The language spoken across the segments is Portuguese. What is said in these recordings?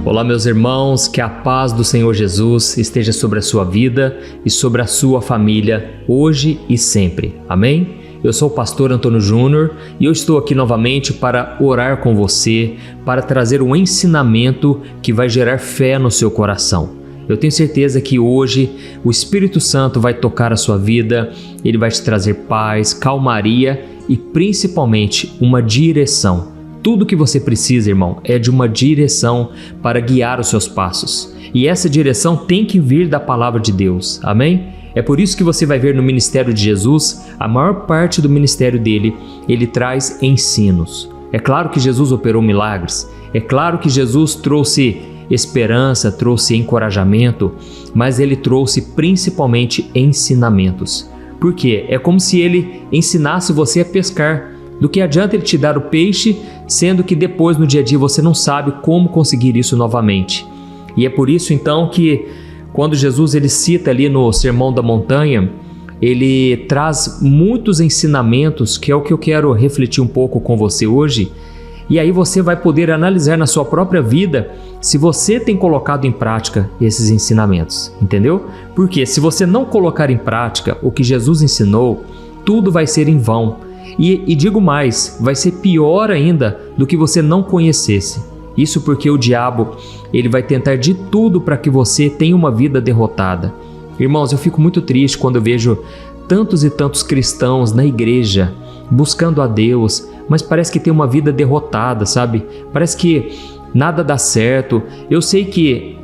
Olá, meus irmãos, que a paz do Senhor Jesus esteja sobre a sua vida e sobre a sua família, hoje e sempre. Amém? Eu sou o pastor Antônio Júnior e eu estou aqui novamente para orar com você, para trazer um ensinamento que vai gerar fé no seu coração. Eu tenho certeza que hoje o Espírito Santo vai tocar a sua vida, ele vai te trazer paz, calmaria e principalmente uma direção. Tudo que você precisa, irmão, é de uma direção para guiar os seus passos. E essa direção tem que vir da palavra de Deus. Amém? É por isso que você vai ver no ministério de Jesus, a maior parte do ministério dele, ele traz ensinos. É claro que Jesus operou milagres. É claro que Jesus trouxe esperança, trouxe encorajamento, mas ele trouxe principalmente ensinamentos. Por quê? É como se ele ensinasse você a pescar. Do que adianta ele te dar o peixe, sendo que depois no dia a dia você não sabe como conseguir isso novamente. E é por isso então que quando Jesus ele cita ali no Sermão da Montanha, ele traz muitos ensinamentos, que é o que eu quero refletir um pouco com você hoje. E aí você vai poder analisar na sua própria vida se você tem colocado em prática esses ensinamentos, entendeu? Porque se você não colocar em prática o que Jesus ensinou, tudo vai ser em vão. E digo mais, vai ser pior ainda do que você não conhecesse. Isso porque o diabo, ele vai tentar de tudo para que você tenha uma vida derrotada. Irmãos, eu fico muito triste quando eu vejo tantos e tantos cristãos na igreja buscando a Deus, mas parece que tem uma vida derrotada, sabe? Parece que nada dá certo. Eu sei que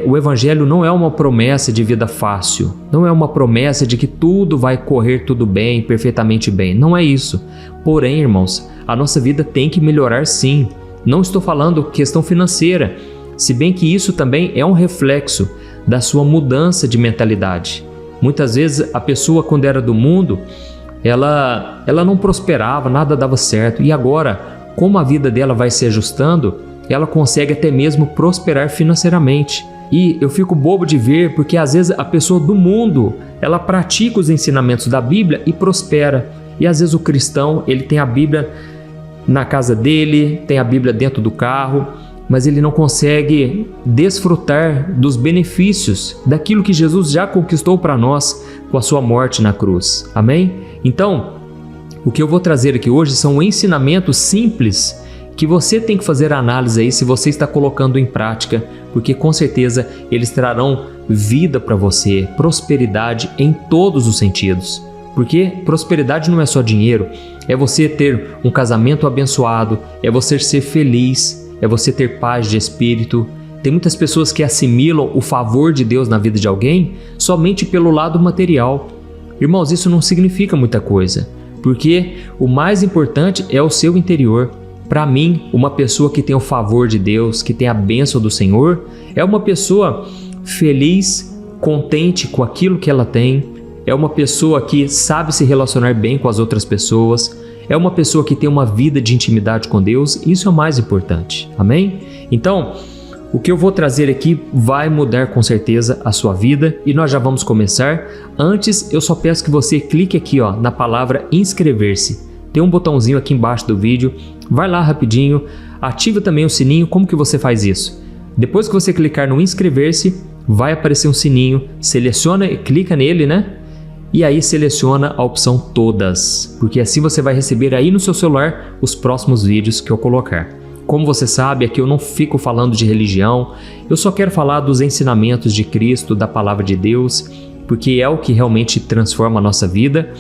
o Evangelho não é uma promessa de vida fácil, não é uma promessa de que tudo vai correr tudo bem, perfeitamente bem, não é isso. Porém, irmãos, a nossa vida tem que melhorar sim. Não estou falando questão financeira, se bem que isso também é um reflexo da sua mudança de mentalidade. Muitas vezes a pessoa, quando era do mundo, ela não prosperava, nada dava certo, e agora, como a vida dela vai se ajustando, ela consegue até mesmo prosperar financeiramente. E eu fico bobo de ver, porque às vezes a pessoa do mundo, ela pratica os ensinamentos da Bíblia e prospera. E às vezes o cristão, ele tem a Bíblia na casa dele, tem a Bíblia dentro do carro, mas ele não consegue desfrutar dos benefícios daquilo que Jesus já conquistou para nós com a sua morte na cruz. Amém? Então, o que eu vou trazer aqui hoje são ensinamentos simples que você tem que fazer a análise aí se você está colocando em prática, porque com certeza eles trarão vida para você, prosperidade em todos os sentidos. Porque prosperidade não é só dinheiro, é você ter um casamento abençoado, é você ser feliz, é você ter paz de espírito. Tem muitas pessoas que assimilam o favor de Deus na vida de alguém somente pelo lado material. Irmãos, isso não significa muita coisa, porque o mais importante é o seu interior. Para mim, uma pessoa que tem o favor de Deus, que tem a bênção do Senhor, é uma pessoa feliz, contente com aquilo que ela tem, é uma pessoa que sabe se relacionar bem com as outras pessoas, é uma pessoa que tem uma vida de intimidade com Deus. Isso é o mais importante, amém? Então, o que eu vou trazer aqui vai mudar com certeza a sua vida e nós já vamos começar. Antes, eu só peço que você clique aqui na palavra inscrever-se. Tem um botãozinho aqui embaixo do vídeo, vai lá rapidinho, ativa também o sininho. Como que você faz isso? Depois que você clicar no inscrever-se, vai aparecer um sininho, seleciona e clica nele, né? E aí seleciona a opção todas, porque assim você vai receber aí no seu celular os próximos vídeos que eu colocar. Como você sabe, aqui eu não fico falando de religião, eu só quero falar dos ensinamentos de Cristo, da palavra de Deus, porque é o que realmente transforma a nossa vida.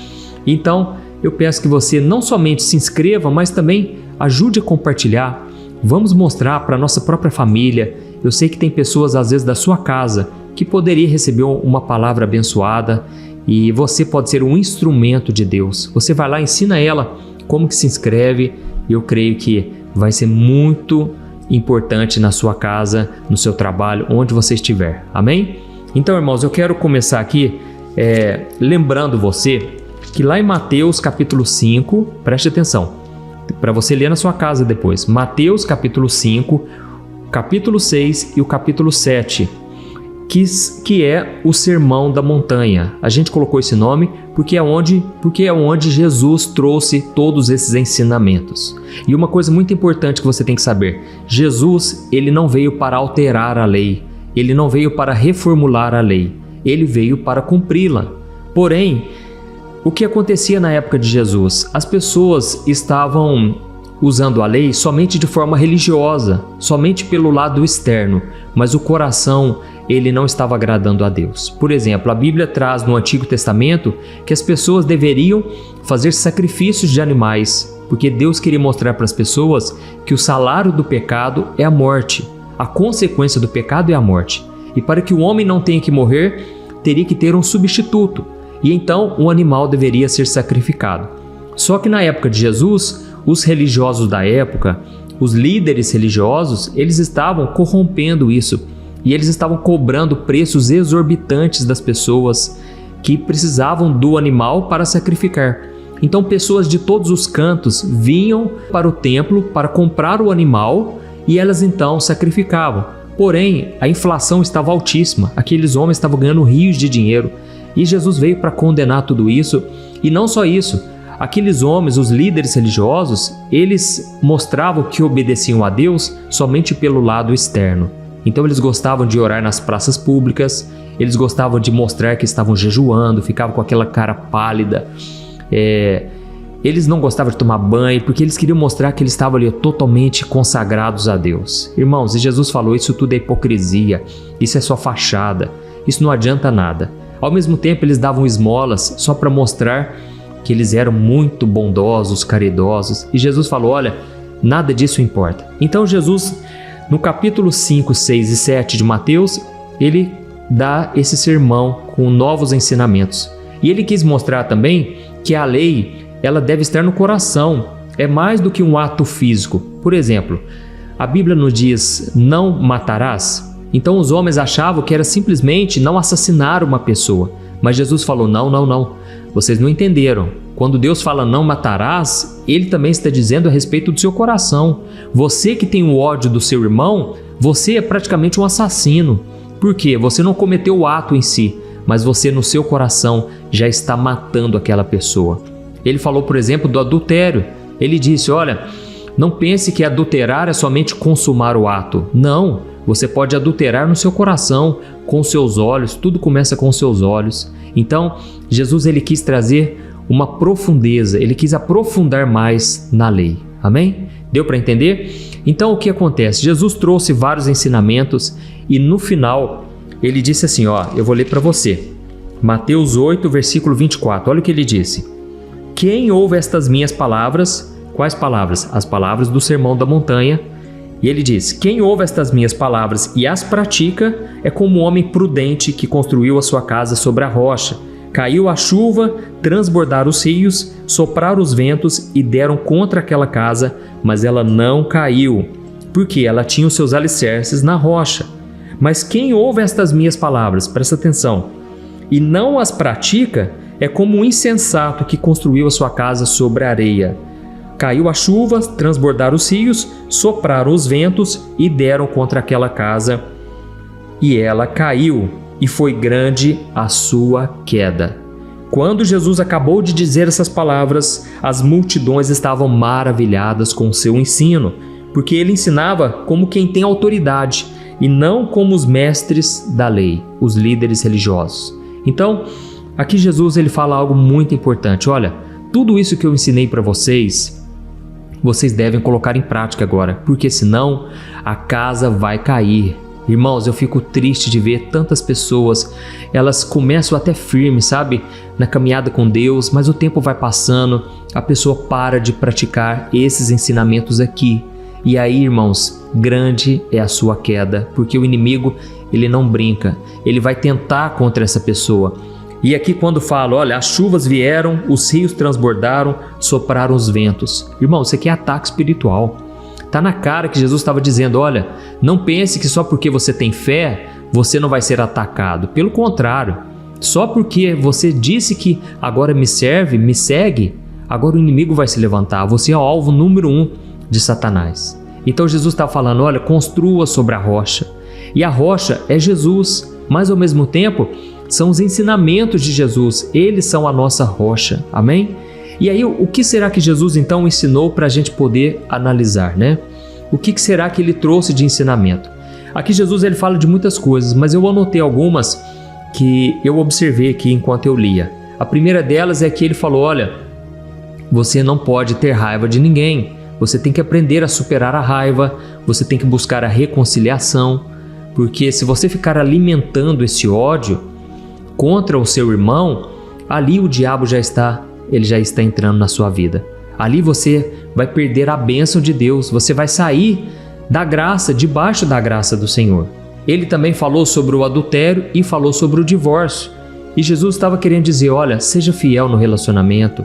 Então, eu peço que você não somente se inscreva, mas também ajude a compartilhar. Vamos mostrar para a nossa própria família. Eu sei que tem pessoas, às vezes, da sua casa que poderia receber uma palavra abençoada e você pode ser um instrumento de Deus. Você vai lá, ensina ela como que se inscreve e eu creio que vai ser muito importante na sua casa, no seu trabalho, onde você estiver. Amém? Então, irmãos, eu quero começar aqui lembrando você que lá em Mateus capítulo 5, preste atenção, para você ler na sua casa depois, Mateus capítulo 5, capítulo 6 e o capítulo 7. que é o Sermão da Montanha. A gente colocou esse nome porque é onde Jesus trouxe todos esses ensinamentos. E uma coisa muito importante que você tem que saber: Jesus, ele não veio para alterar a lei, ele não veio para reformular a lei, ele veio para cumpri-la. Porém, o que acontecia na época de Jesus? As pessoas estavam usando a lei somente de forma religiosa, somente pelo lado externo, mas o coração, ele não estava agradando a Deus. Por exemplo, a Bíblia traz no Antigo Testamento que as pessoas deveriam fazer sacrifícios de animais, porque Deus queria mostrar para as pessoas que o salário do pecado é a morte, a consequência do pecado é a morte. E para que o homem não tenha que morrer, teria que ter um substituto, e então um animal deveria ser sacrificado. Só que na época de Jesus, os religiosos da época, os líderes religiosos, eles estavam corrompendo isso e eles estavam cobrando preços exorbitantes das pessoas que precisavam do animal para sacrificar. Então pessoas de todos os cantos vinham para o templo para comprar o animal e elas então sacrificavam. Porém, a inflação estava altíssima, aqueles homens estavam ganhando rios de dinheiro e Jesus veio para condenar tudo isso. E não só isso, aqueles homens, os líderes religiosos, eles mostravam que obedeciam a Deus somente pelo lado externo. Então eles gostavam de orar nas praças públicas, eles gostavam de mostrar que estavam jejuando, ficavam com aquela cara pálida. Eles não gostavam de tomar banho, porque eles queriam mostrar que eles estavam ali totalmente consagrados a Deus. Irmãos, e Jesus falou, isso tudo é hipocrisia, isso é só fachada, isso não adianta nada. Ao mesmo tempo eles davam esmolas só para mostrar que eles eram muito bondosos, caridosos. E Jesus falou, olha, nada disso importa. Então Jesus, no capítulo 5, 6 e 7 de Mateus, ele dá esse sermão com novos ensinamentos. E ele quis mostrar também que a lei, ela deve estar no coração. É mais do que um ato físico. Por exemplo, a Bíblia nos diz, não matarás. Então os homens achavam que era simplesmente não assassinar uma pessoa. Mas Jesus falou, não. Vocês não entenderam. Quando Deus fala não matarás, Ele também está dizendo a respeito do seu coração. Você que tem o ódio do seu irmão, você é praticamente um assassino. Por quê? Você não cometeu o ato em si, mas você no seu coração já está matando aquela pessoa. Ele falou, por exemplo, do adultério. Ele disse, olha, não pense que adulterar é somente consumar o ato. Não, você pode adulterar no seu coração, com seus olhos, tudo começa com seus olhos. Então, Jesus ele quis trazer uma profundeza, ele quis aprofundar mais na lei. Amém? Deu para entender? Então, o que acontece? Jesus trouxe vários ensinamentos e no final ele disse assim, eu vou ler para você. Mateus 8, versículo 24. Olha o que ele disse. Quem ouve estas minhas palavras, quais palavras? As palavras do Sermão da Montanha. E ele diz, quem ouve estas minhas palavras e as pratica é como um homem prudente que construiu a sua casa sobre a rocha. Caiu a chuva, transbordaram os rios, sopraram os ventos e deram contra aquela casa, mas ela não caiu, porque ela tinha os seus alicerces na rocha. Mas quem ouve estas minhas palavras, presta atenção, e não as pratica, é como um insensato que construiu a sua casa sobre a areia. Caiu a chuva, transbordaram os rios, sopraram os ventos e deram contra aquela casa, e ela caiu, e foi grande a sua queda. Quando Jesus acabou de dizer essas palavras, as multidões estavam maravilhadas com o seu ensino, porque ele ensinava como quem tem autoridade, e não como os mestres da lei, os líderes religiosos. Então, aqui Jesus ele fala algo muito importante. Olha, tudo isso que eu ensinei para vocês devem colocar em prática agora, porque senão a casa vai cair. Irmãos, eu fico triste de ver tantas pessoas, elas começam até firmes, sabe, na caminhada com Deus, mas o tempo vai passando, a pessoa para de praticar esses ensinamentos aqui. E aí, irmãos, grande é a sua queda, porque o inimigo, ele não brinca, ele vai tentar contra essa pessoa. E aqui quando fala, olha, as chuvas vieram, os rios transbordaram, sopraram os ventos. Irmão, isso aqui é ataque espiritual. Está na cara que Jesus estava dizendo, olha, não pense que só porque você tem fé, você não vai ser atacado. Pelo contrário, só porque você disse que agora me serve, me segue, agora o inimigo vai se levantar. Você é o alvo número 1 de Satanás. Então Jesus está falando, olha, construa sobre a rocha. E a rocha é Jesus. mas ao mesmo tempo são os ensinamentos de Jesus, eles são a nossa rocha, amém? E aí o que será que Jesus então ensinou para a gente poder analisar, né? O que será que ele trouxe de ensinamento? Aqui Jesus ele fala de muitas coisas, mas eu anotei algumas que eu observei aqui enquanto eu lia. A primeira delas é que ele falou, olha, você não pode ter raiva de ninguém, você tem que aprender a superar a raiva, você tem que buscar a reconciliação, porque se você ficar alimentando esse ódio contra o seu irmão, ali o diabo já está entrando na sua vida. Ali você vai perder a bênção de Deus, você vai sair da graça, debaixo da graça do Senhor. Ele também falou sobre o adultério e falou sobre o divórcio. E Jesus estava querendo dizer, olha, seja fiel no relacionamento,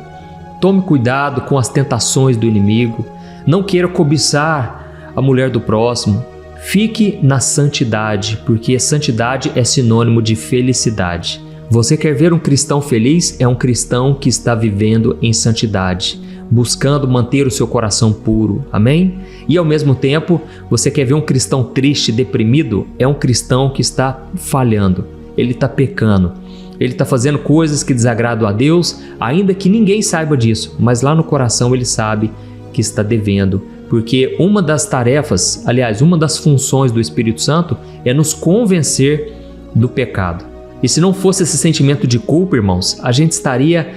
tome cuidado com as tentações do inimigo, não queira cobiçar a mulher do próximo, fique na santidade, porque santidade é sinônimo de felicidade. Você quer ver um cristão feliz? É um cristão que está vivendo em santidade, buscando manter o seu coração puro, amém? E ao mesmo tempo, você quer ver um cristão triste, deprimido? É um cristão que está falhando, ele está pecando, ele está fazendo coisas que desagradam a Deus, ainda que ninguém saiba disso, mas lá no coração ele sabe que está devendo, porque uma das tarefas, aliás, uma das funções do Espírito Santo é nos convencer do pecado. E se não fosse esse sentimento de culpa, irmãos, a gente estaria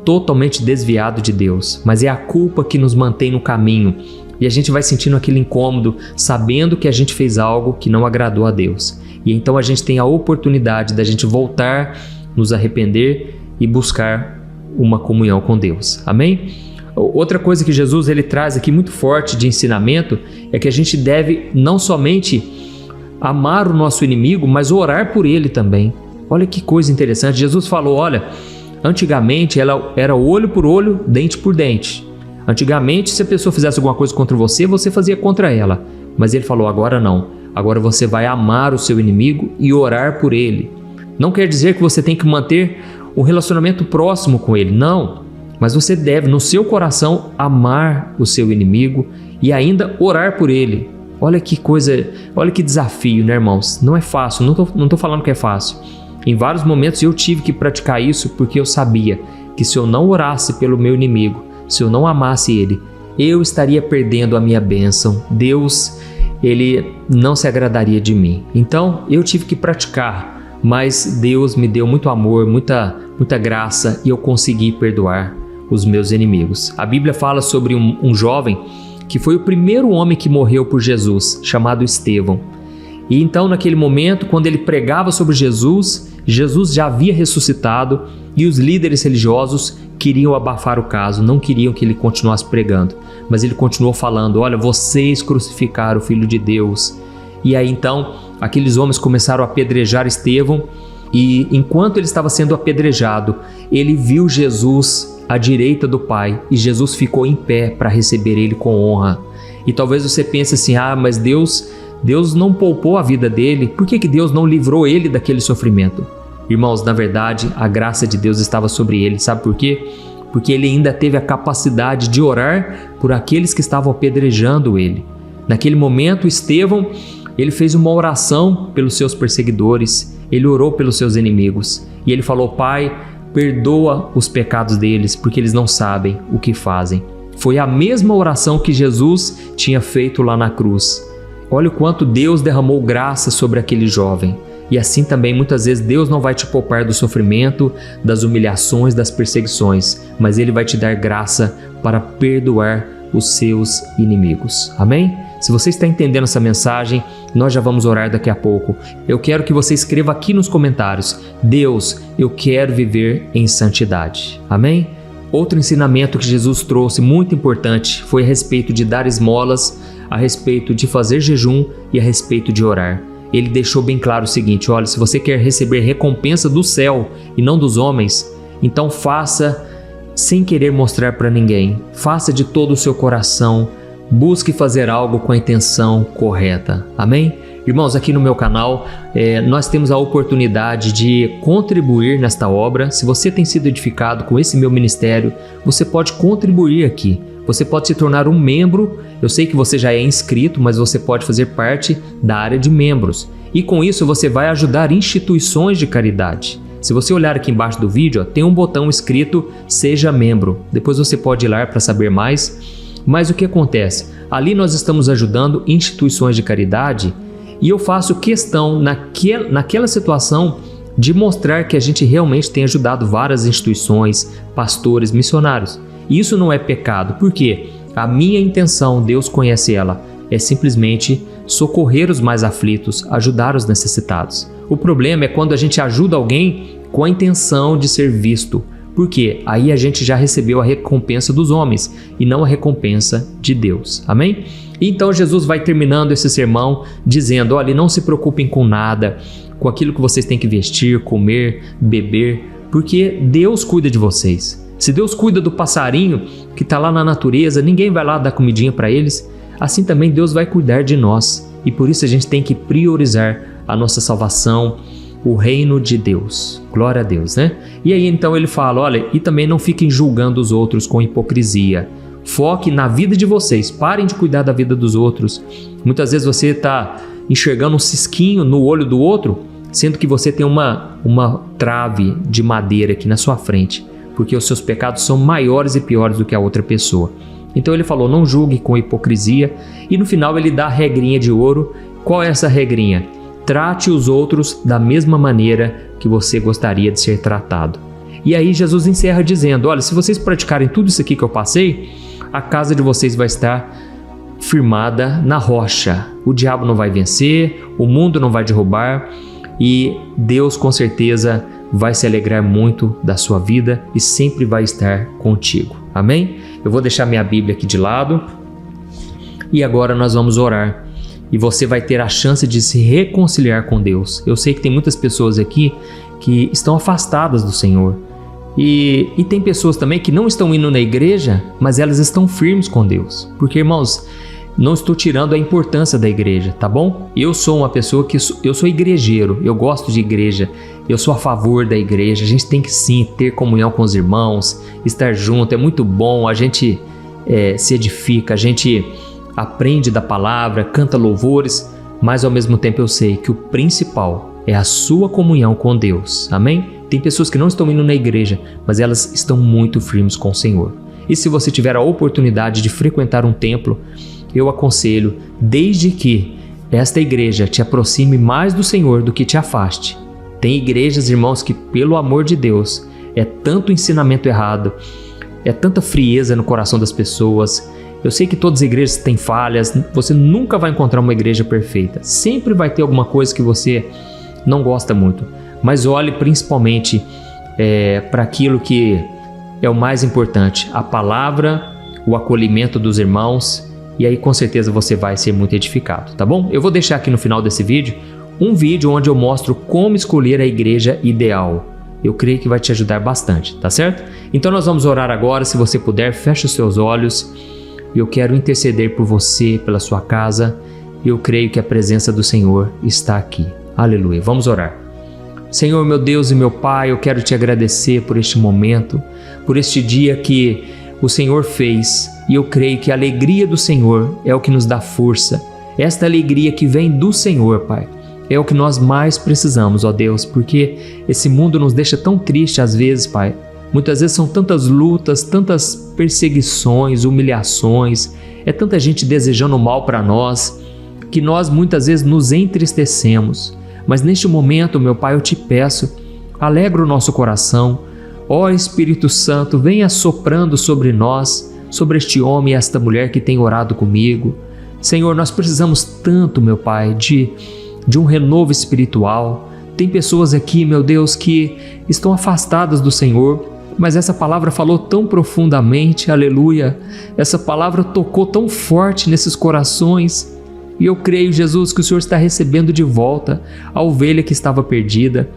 totalmente desviado de Deus, mas é a culpa que nos mantém no caminho e a gente vai sentindo aquele incômodo, sabendo que a gente fez algo que não agradou a Deus. E então a gente tem a oportunidade da gente voltar, nos arrepender e buscar uma comunhão com Deus, amém? Outra coisa que Jesus ele traz aqui muito forte de ensinamento é que a gente deve não somente amar o nosso inimigo, mas orar por ele também. Olha que coisa interessante, Jesus falou, olha, antigamente ela era olho por olho, dente por dente. Antigamente, se a pessoa fizesse alguma coisa contra você, você fazia contra ela. Mas ele falou, agora não. Agora você vai amar o seu inimigo e orar por ele. Não quer dizer que você tem que manter um relacionamento próximo com ele, não. Mas você deve, no seu coração, amar o seu inimigo e ainda orar por ele. Olha que coisa, olha que desafio, né, irmãos? Não é fácil, não tô falando que é fácil. Em vários momentos eu tive que praticar isso porque eu sabia que se eu não orasse pelo meu inimigo, se eu não amasse ele, eu estaria perdendo a minha bênção. Deus, ele não se agradaria de mim. Então eu tive que praticar, mas Deus me deu muito amor, muita graça e eu consegui perdoar os meus inimigos. A Bíblia fala sobre um jovem que foi o primeiro homem que morreu por Jesus, chamado Estevão. E então naquele momento, quando ele pregava sobre Jesus, Jesus já havia ressuscitado e os líderes religiosos queriam abafar o caso, não queriam que ele continuasse pregando. Mas ele continuou falando, olha, vocês crucificaram o Filho de Deus. E aí então, aqueles homens começaram a apedrejar Estevão e enquanto ele estava sendo apedrejado, ele viu Jesus à direita do Pai e Jesus ficou em pé para receber ele com honra. E talvez você pense assim, mas Deus não poupou a vida dele, por que Deus não livrou ele daquele sofrimento? Irmãos, na verdade, a graça de Deus estava sobre ele, sabe por quê? Porque ele ainda teve a capacidade de orar por aqueles que estavam apedrejando ele. Naquele momento, Estevão, ele fez uma oração pelos seus perseguidores, ele orou pelos seus inimigos e ele falou, Pai, perdoa os pecados deles, porque eles não sabem o que fazem. Foi a mesma oração que Jesus tinha feito lá na cruz. Olha o quanto Deus derramou graça sobre aquele jovem. E assim também, muitas vezes, Deus não vai te poupar do sofrimento, das humilhações, das perseguições, mas Ele vai te dar graça para perdoar os seus inimigos. Amém? Se você está entendendo essa mensagem, nós já vamos orar daqui a pouco. Eu quero que você escreva aqui nos comentários, Deus, eu quero viver em santidade. Amém? Outro ensinamento que Jesus trouxe, muito importante, foi a respeito de dar esmolas, a respeito de fazer jejum e a respeito de orar. Ele deixou bem claro o seguinte, olha, se você quer receber recompensa do céu e não dos homens, então faça sem querer mostrar para ninguém. Faça de todo o seu coração, busque fazer algo com a intenção correta. Amém? Irmãos, aqui no meu canal, nós temos a oportunidade de contribuir nesta obra. Se você tem sido edificado com esse meu ministério, você pode contribuir aqui. Você pode se tornar um membro. Eu sei que você já é inscrito, mas você pode fazer parte da área de membros. E com isso você vai ajudar instituições de caridade. Se você olhar aqui embaixo do vídeo, tem um botão escrito Seja Membro. Depois você pode ir lá para saber mais. Mas o que acontece? Ali nós estamos ajudando instituições de caridade e eu faço questão naquela situação de mostrar que a gente realmente tem ajudado várias instituições, pastores, missionários. E isso não é pecado, porque a minha intenção, Deus conhece ela, é simplesmente socorrer os mais aflitos, ajudar os necessitados. O problema é quando a gente ajuda alguém com a intenção de ser visto, porque aí a gente já recebeu a recompensa dos homens e não a recompensa de Deus. Amém? Então Jesus vai terminando esse sermão dizendo: olha, não se preocupem com nada, com aquilo que vocês têm que vestir, comer, beber, porque Deus cuida de vocês. Se Deus cuida do passarinho que está lá na natureza, ninguém vai lá dar comidinha para eles. Assim também Deus vai cuidar de nós. E por isso a gente tem que priorizar a nossa salvação, o reino de Deus. Glória a Deus, né? E aí então ele fala: olha, e também não fiquem julgando os outros com hipocrisia. Foque na vida de vocês, parem de cuidar da vida dos outros. Muitas vezes você está enxergando um cisquinho no olho do outro, sendo que você tem uma trave de madeira aqui na sua frente, porque os seus pecados são maiores e piores do que a outra pessoa. Então ele falou: não julgue com hipocrisia. E no final ele dá a regrinha de ouro. Qual é essa regrinha? Trate os outros da mesma maneira que você gostaria de ser tratado. E aí Jesus encerra dizendo: olha, se vocês praticarem tudo isso aqui que eu passei, a casa de vocês vai estar firmada na rocha. O diabo não vai vencer, o mundo não vai derrubar e Deus com certeza vai se alegrar muito da sua vida e sempre vai estar contigo. Amém? Eu vou deixar minha Bíblia aqui de lado e agora nós vamos orar. E você vai ter a chance de se reconciliar com Deus. Eu sei que tem muitas pessoas aqui que estão afastadas do Senhor. E tem pessoas também que não estão indo na igreja, mas elas estão firmes com Deus. Porque, irmãos, não estou tirando a importância da igreja, tá bom? Eu sou uma pessoa eu sou igrejeiro, eu gosto de igreja, eu sou a favor da igreja. A gente tem que sim ter comunhão com os irmãos, estar junto, é muito bom, a gente se edifica, a gente aprende da palavra, canta louvores, mas ao mesmo tempo eu sei que o principal é a sua comunhão com Deus, amém? Tem pessoas que não estão indo na igreja, mas elas estão muito firmes com o Senhor. E se você tiver a oportunidade de frequentar um templo, eu aconselho, desde que esta igreja te aproxime mais do Senhor do que te afaste. Tem igrejas, irmãos, que pelo amor de Deus, é tanto ensinamento errado, é tanta frieza no coração das pessoas. Eu sei que todas as igrejas têm falhas, você nunca vai encontrar uma igreja perfeita. Sempre vai ter alguma coisa que você não gosta muito. Mas olhe principalmente para aquilo que é o mais importante, a palavra, o acolhimento dos irmãos, e aí com certeza você vai ser muito edificado, tá bom? Eu vou deixar aqui no final desse vídeo um vídeo onde eu mostro como escolher a igreja ideal. Eu creio que vai te ajudar bastante, tá certo? Então nós vamos orar agora. Se você puder, feche os seus olhos. Eu quero interceder por você, pela sua casa. Eu creio que a presença do Senhor está aqui. Aleluia. Vamos orar. Senhor, meu Deus e meu Pai, eu quero te agradecer por este momento, por este dia que o Senhor fez. E eu creio que a alegria do Senhor é o que nos dá força. Esta alegria que vem do Senhor, Pai, é o que nós mais precisamos, ó Deus, porque esse mundo nos deixa tão triste às vezes, Pai. Muitas vezes são tantas lutas, tantas perseguições, humilhações, é tanta gente desejando mal para nós, que nós muitas vezes nos entristecemos. Mas neste momento, meu Pai, eu te peço, alegra o nosso coração. Ó Espírito Santo, venha soprando sobre nós, sobre este homem e esta mulher que tem orado comigo. Senhor, nós precisamos tanto, meu Pai, de um renovo espiritual. Tem pessoas aqui, meu Deus, que estão afastadas do Senhor, mas essa palavra falou tão profundamente, aleluia. Essa palavra tocou tão forte nesses corações. E eu creio, Jesus, que o Senhor está recebendo de volta a ovelha que estava perdida.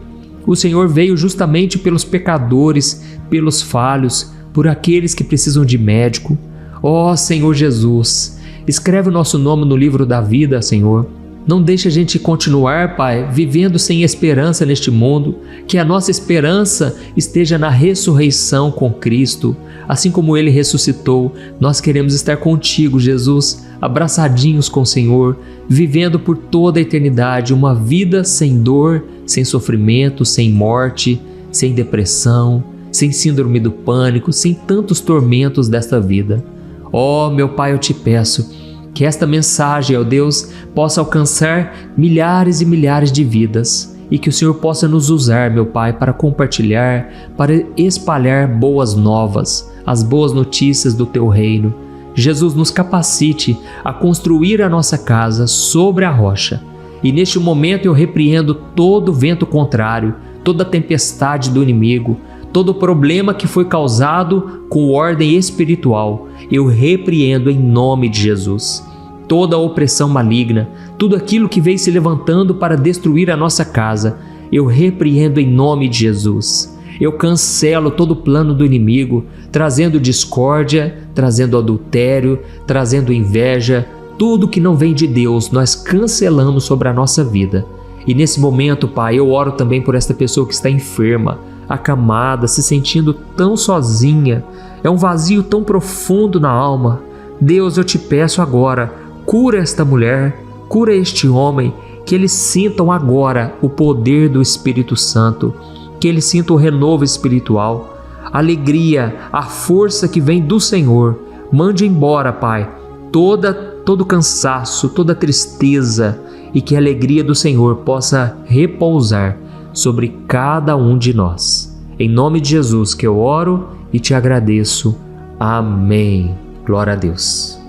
O Senhor veio justamente pelos pecadores, pelos falhos, por aqueles que precisam de médico. Ó Senhor Jesus, escreve o nosso nome no livro da vida, Senhor. Não deixe a gente continuar, Pai, vivendo sem esperança neste mundo, que a nossa esperança esteja na ressurreição com Cristo. Assim como Ele ressuscitou, nós queremos estar contigo, Jesus, abraçadinhos com o Senhor, vivendo por toda a eternidade uma vida sem dor, sem sofrimento, sem morte, sem depressão, sem síndrome do pânico, sem tantos tormentos desta vida. Oh, meu Pai, eu te peço que esta mensagem, ó Deus, possa alcançar milhares e milhares de vidas e que o Senhor possa nos usar, meu Pai, para compartilhar, para espalhar boas novas, as boas notícias do Teu reino. Jesus, nos capacite a construir a nossa casa sobre a rocha. E neste momento eu repreendo todo vento contrário, toda tempestade do inimigo, todo problema que foi causado com ordem espiritual. Eu repreendo em nome de Jesus. Toda a opressão maligna, tudo aquilo que veio se levantando para destruir a nossa casa, eu repreendo em nome de Jesus. Eu cancelo todo o plano do inimigo, trazendo discórdia, trazendo adultério, trazendo inveja, tudo que não vem de Deus, nós cancelamos sobre a nossa vida. E nesse momento, Pai, eu oro também por esta pessoa que está enferma, acamada, se sentindo tão sozinha. É um vazio tão profundo na alma. Deus, eu te peço agora, cura esta mulher, cura este homem, que eles sintam agora o poder do Espírito Santo, que eles sintam o renovo espiritual, a alegria, a força que vem do Senhor. Mande embora, Pai, todo cansaço, toda tristeza, e que a alegria do Senhor possa repousar sobre cada um de nós. Em nome de Jesus que eu oro e te agradeço. Amém. Glória a Deus.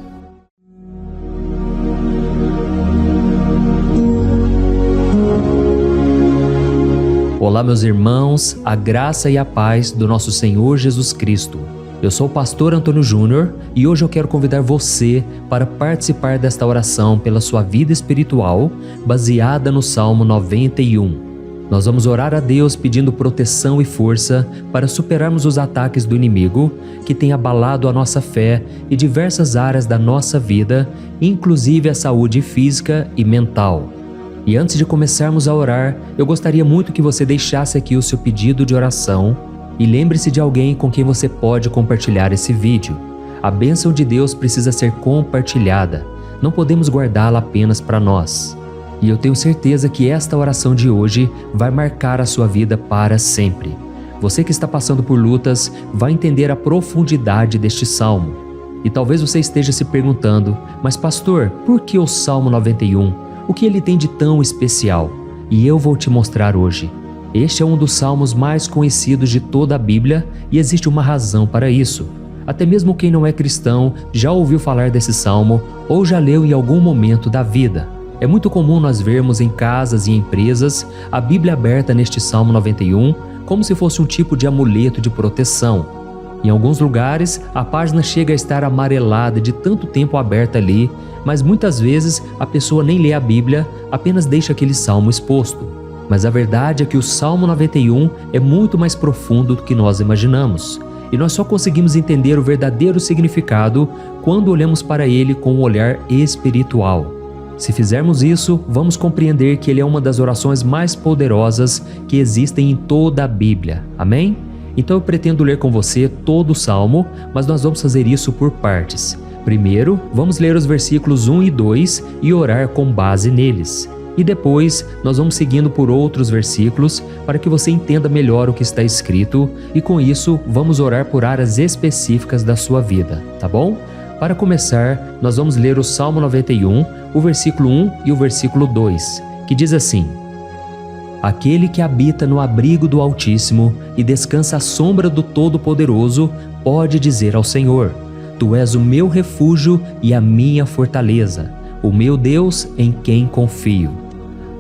Olá, meus irmãos, a graça e a paz do nosso Senhor Jesus Cristo. Eu sou o pastor Antônio Júnior e hoje eu quero convidar você para participar desta oração pela sua vida espiritual, baseada no Salmo 91. Nós vamos orar a Deus pedindo proteção e força para superarmos os ataques do inimigo que tem abalado a nossa fé e diversas áreas da nossa vida, inclusive a saúde física e mental. E antes de começarmos a orar, eu gostaria muito que você deixasse aqui o seu pedido de oração e lembre-se de alguém com quem você pode compartilhar esse vídeo. A bênção de Deus precisa ser compartilhada, não podemos guardá-la apenas para nós. E eu tenho certeza que esta oração de hoje vai marcar a sua vida para sempre. Você que está passando por lutas vai entender a profundidade deste salmo. E talvez você esteja se perguntando, mas pastor, por que o Salmo 91? O que ele tem de tão especial? E eu vou te mostrar hoje. Este é um dos salmos mais conhecidos de toda a Bíblia e existe uma razão para isso. Até mesmo quem não é cristão já ouviu falar desse salmo ou já leu em algum momento da vida. É muito comum nós vermos em casas e empresas a Bíblia aberta neste Salmo 91 como se fosse um tipo de amuleto de proteção. Em alguns lugares, a página chega a estar amarelada de tanto tempo aberta ali, mas muitas vezes a pessoa nem lê a Bíblia, apenas deixa aquele salmo exposto. Mas a verdade é que o Salmo 91 é muito mais profundo do que nós imaginamos. E nós só conseguimos entender o verdadeiro significado quando olhamos para ele com um olhar espiritual. Se fizermos isso, vamos compreender que ele é uma das orações mais poderosas que existem em toda a Bíblia. Amém? Então eu pretendo ler com você todo o Salmo, mas nós vamos fazer isso por partes. Primeiro, vamos ler os versículos 1 e 2 e orar com base neles. E depois, nós vamos seguindo por outros versículos para que você entenda melhor o que está escrito e com isso, vamos orar por áreas específicas da sua vida, tá bom? Para começar, nós vamos ler o Salmo 91, o versículo 1 e o versículo 2, que diz assim: Aquele que habita no abrigo do Altíssimo e descansa à sombra do Todo-Poderoso pode dizer ao Senhor: Tu és o meu refúgio e a minha fortaleza, o meu Deus em quem confio.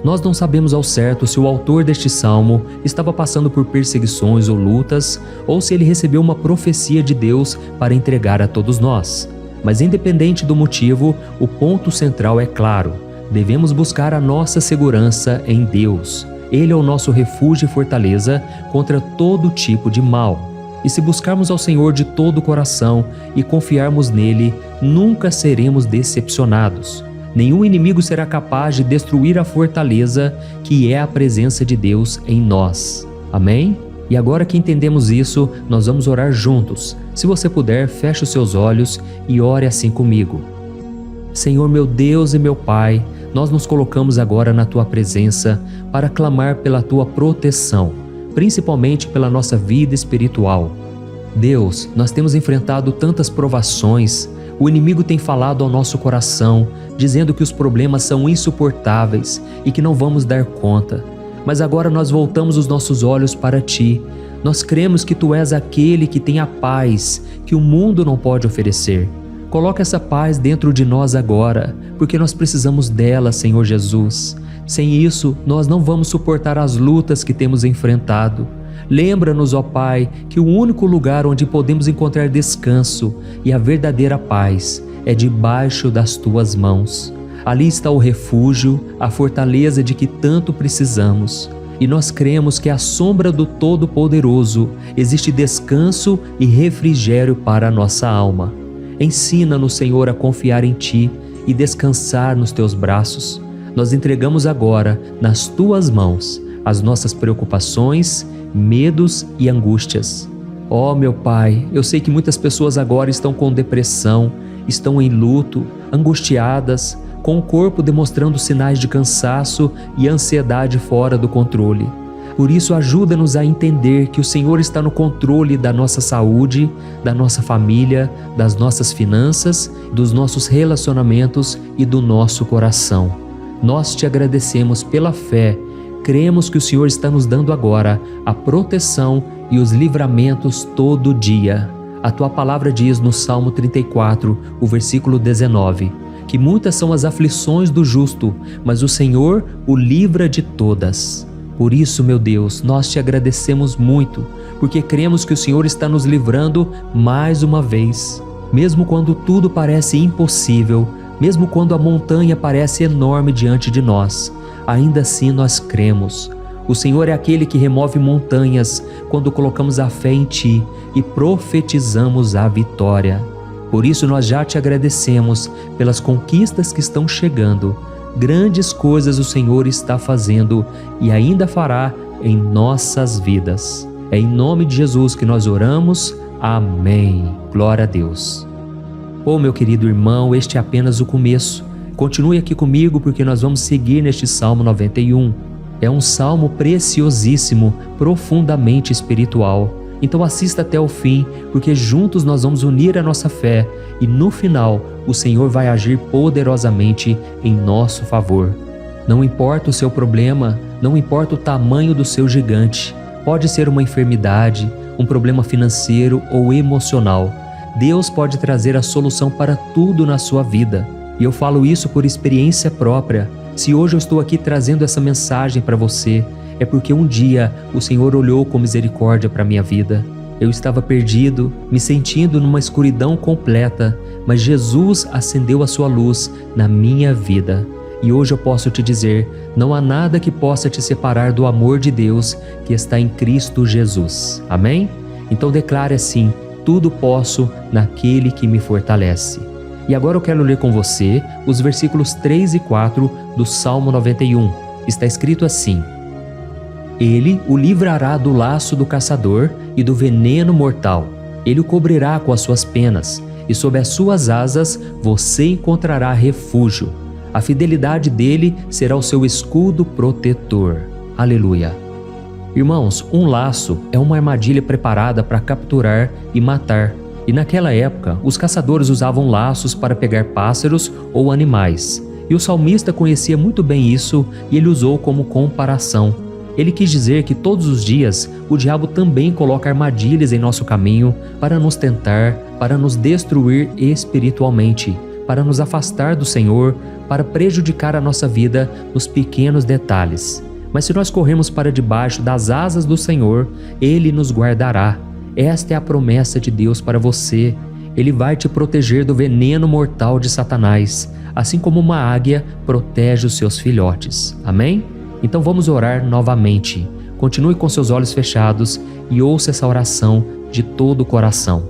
Nós não sabemos ao certo se o autor deste salmo estava passando por perseguições ou lutas, ou se ele recebeu uma profecia de Deus para entregar a todos nós. Mas independente do motivo, o ponto central é claro: devemos buscar a nossa segurança em Deus. Ele é o nosso refúgio e fortaleza contra todo tipo de mal. E se buscarmos ao Senhor de todo o coração e confiarmos nele, nunca seremos decepcionados. Nenhum inimigo será capaz de destruir a fortaleza que é a presença de Deus em nós. Amém? E agora que entendemos isso, nós vamos orar juntos. Se você puder, feche os seus olhos e ore assim comigo. Senhor meu Deus e meu Pai, nós nos colocamos agora na Tua presença para clamar pela Tua proteção, principalmente pela nossa vida espiritual. Deus, nós temos enfrentado tantas provações, o inimigo tem falado ao nosso coração, dizendo que os problemas são insuportáveis e que não vamos dar conta. Mas agora nós voltamos os nossos olhos para Ti. Nós cremos que Tu és aquele que tem a paz que o mundo não pode oferecer. Coloca essa paz dentro de nós agora, porque nós precisamos dela, Senhor Jesus. Sem isso, nós não vamos suportar as lutas que temos enfrentado. Lembra-nos, ó Pai, que o único lugar onde podemos encontrar descanso e a verdadeira paz é debaixo das Tuas mãos. Ali está o refúgio, a fortaleza de que tanto precisamos. E nós cremos que à sombra do Todo-Poderoso existe descanso e refrigério para a nossa alma. Ensina-nos, Senhor, a confiar em Ti e descansar nos Teus braços. Nós entregamos agora, nas Tuas mãos, as nossas preocupações, medos e angústias. Ó meu Pai, eu sei que muitas pessoas agora estão com depressão, estão em luto, angustiadas, com o corpo demonstrando sinais de cansaço e ansiedade fora do controle. Por isso, ajuda-nos a entender que o Senhor está no controle da nossa saúde, da nossa família, das nossas finanças, dos nossos relacionamentos e do nosso coração. Nós Te agradecemos pela fé. Cremos que o Senhor está nos dando agora a proteção e os livramentos todo dia. A Tua palavra diz no Salmo 34, o versículo 19, que muitas são as aflições do justo, mas o Senhor o livra de todas. Por isso, meu Deus, nós Te agradecemos muito, porque cremos que o Senhor está nos livrando mais uma vez. Mesmo quando tudo parece impossível, mesmo quando a montanha parece enorme diante de nós, ainda assim nós cremos. O Senhor é aquele que remove montanhas quando colocamos a fé em Ti e profetizamos a vitória. Por isso nós já Te agradecemos pelas conquistas que estão chegando. Grandes coisas o Senhor está fazendo e ainda fará em nossas vidas. É em nome de Jesus que nós oramos. Amém. Glória a Deus. Oh, meu querido irmão, este é apenas o começo. Continue aqui comigo porque nós vamos seguir neste Salmo 91. É um salmo preciosíssimo, profundamente espiritual. Então assista até o fim, porque juntos nós vamos unir a nossa fé e no final o Senhor vai agir poderosamente em nosso favor. Não importa o seu problema, não importa o tamanho do seu gigante, pode ser uma enfermidade, um problema financeiro ou emocional. Deus pode trazer a solução para tudo na sua vida. E eu falo isso por experiência própria. Se hoje eu estou aqui trazendo essa mensagem para você, é porque um dia o Senhor olhou com misericórdia para a minha vida. Eu estava perdido, me sentindo numa escuridão completa, mas Jesus acendeu a sua luz na minha vida. E hoje eu posso te dizer, não há nada que possa te separar do amor de Deus que está em Cristo Jesus. Amém? Então declare assim, tudo posso naquele que me fortalece. E agora eu quero ler com você os versículos 3 e 4 do Salmo 91. Está escrito assim: Ele o livrará do laço do caçador e do veneno mortal. Ele o cobrirá com as suas penas, e sob as suas asas você encontrará refúgio. A fidelidade dele será o seu escudo protetor. Aleluia. Irmãos, um laço é uma armadilha preparada para capturar e matar. E naquela época, os caçadores usavam laços para pegar pássaros ou animais. E o salmista conhecia muito bem isso e ele usou como comparação. Ele quis dizer que todos os dias o diabo também coloca armadilhas em nosso caminho para nos tentar, para nos destruir espiritualmente, para nos afastar do Senhor, para prejudicar a nossa vida nos pequenos detalhes. Mas se nós corrermos para debaixo das asas do Senhor, Ele nos guardará. Esta é a promessa de Deus para você. Ele vai te proteger do veneno mortal de Satanás, assim como uma águia protege os seus filhotes. Amém? Então vamos orar novamente. Continue com seus olhos fechados e ouça essa oração de todo o coração.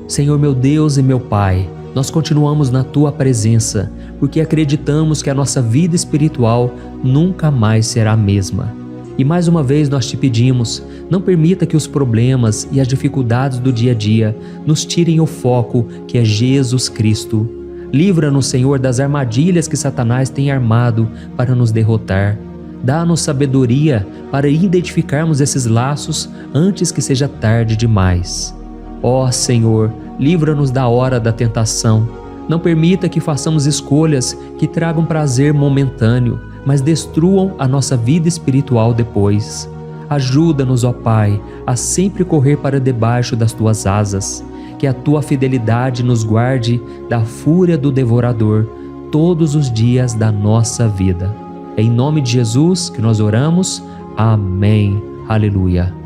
Senhor meu Deus e meu Pai, Nós continuamos na Tua presença, porque acreditamos que a nossa vida espiritual nunca mais será a mesma. E mais uma vez nós te pedimos, não permita que os problemas e as dificuldades do dia a dia nos tirem o foco que é Jesus Cristo. Livra-nos, Senhor, das armadilhas que Satanás tem armado para nos derrotar. Dá-nos sabedoria para identificarmos esses laços antes que seja tarde demais. Ó Senhor, livra-nos da hora da tentação. Não permita que façamos escolhas que tragam prazer momentâneo, mas destruam a nossa vida espiritual depois. Ajuda-nos, ó Pai, a sempre correr para debaixo das Tuas asas. Que a Tua fidelidade nos guarde da fúria do devorador todos os dias da nossa vida. É em nome de Jesus que nós oramos. Amém. Aleluia.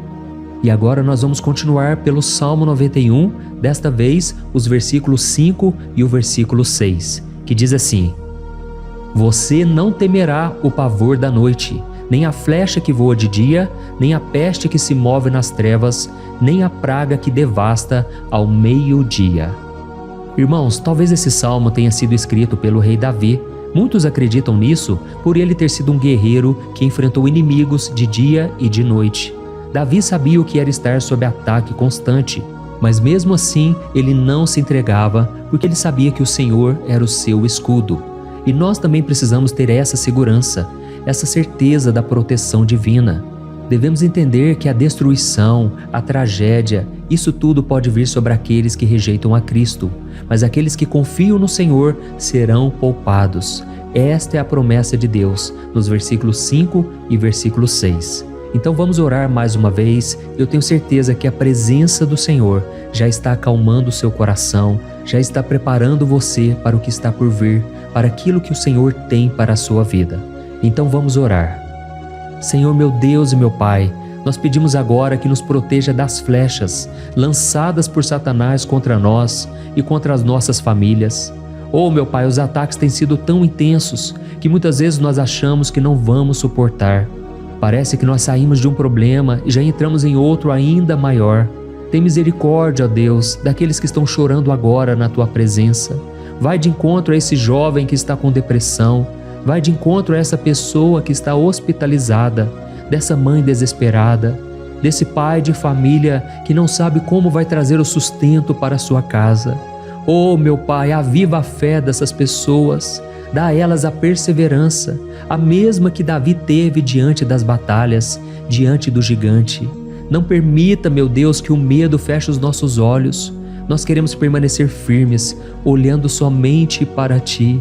E agora nós vamos continuar pelo Salmo 91, desta vez os versículos 5 e o versículo 6, que diz assim: Você não temerá o pavor da noite, nem a flecha que voa de dia, nem a peste que se move nas trevas, nem a praga que devasta ao meio-dia. Irmãos, talvez esse salmo tenha sido escrito pelo rei Davi. Muitos acreditam nisso por ele ter sido um guerreiro que enfrentou inimigos de dia e de noite. Davi sabia o que era estar sob ataque constante, mas mesmo assim ele não se entregava porque ele sabia que o Senhor era o seu escudo. E nós também precisamos ter essa segurança, essa certeza da proteção divina. Devemos entender que a destruição, a tragédia, isso tudo pode vir sobre aqueles que rejeitam a Cristo, mas aqueles que confiam no Senhor serão poupados. Esta é a promessa de Deus, nos versículos 5 e versículo 6. Então vamos orar mais uma vez. Eu tenho certeza que a presença do Senhor já está acalmando o seu coração, já está preparando você para o que está por vir, para aquilo que o Senhor tem para a sua vida. Então vamos orar. Senhor, meu Deus e meu Pai, nós pedimos agora que nos proteja das flechas lançadas por Satanás contra nós e contra as nossas famílias. Oh, meu Pai, os ataques têm sido tão intensos que muitas vezes nós achamos que não vamos suportar. Parece que nós saímos de um problema e já entramos em outro ainda maior. Tem misericórdia, ó Deus, daqueles que estão chorando agora na Tua presença. Vai de encontro a esse jovem que está com depressão. Vai de encontro a essa pessoa que está hospitalizada, dessa mãe desesperada, desse pai de família que não sabe como vai trazer o sustento para a sua casa. Oh, meu Pai, aviva a fé dessas pessoas, dá a elas a perseverança, a mesma que Davi teve diante das batalhas, diante do gigante. Não permita, meu Deus, que o medo feche os nossos olhos. Nós queremos permanecer firmes, olhando somente para Ti.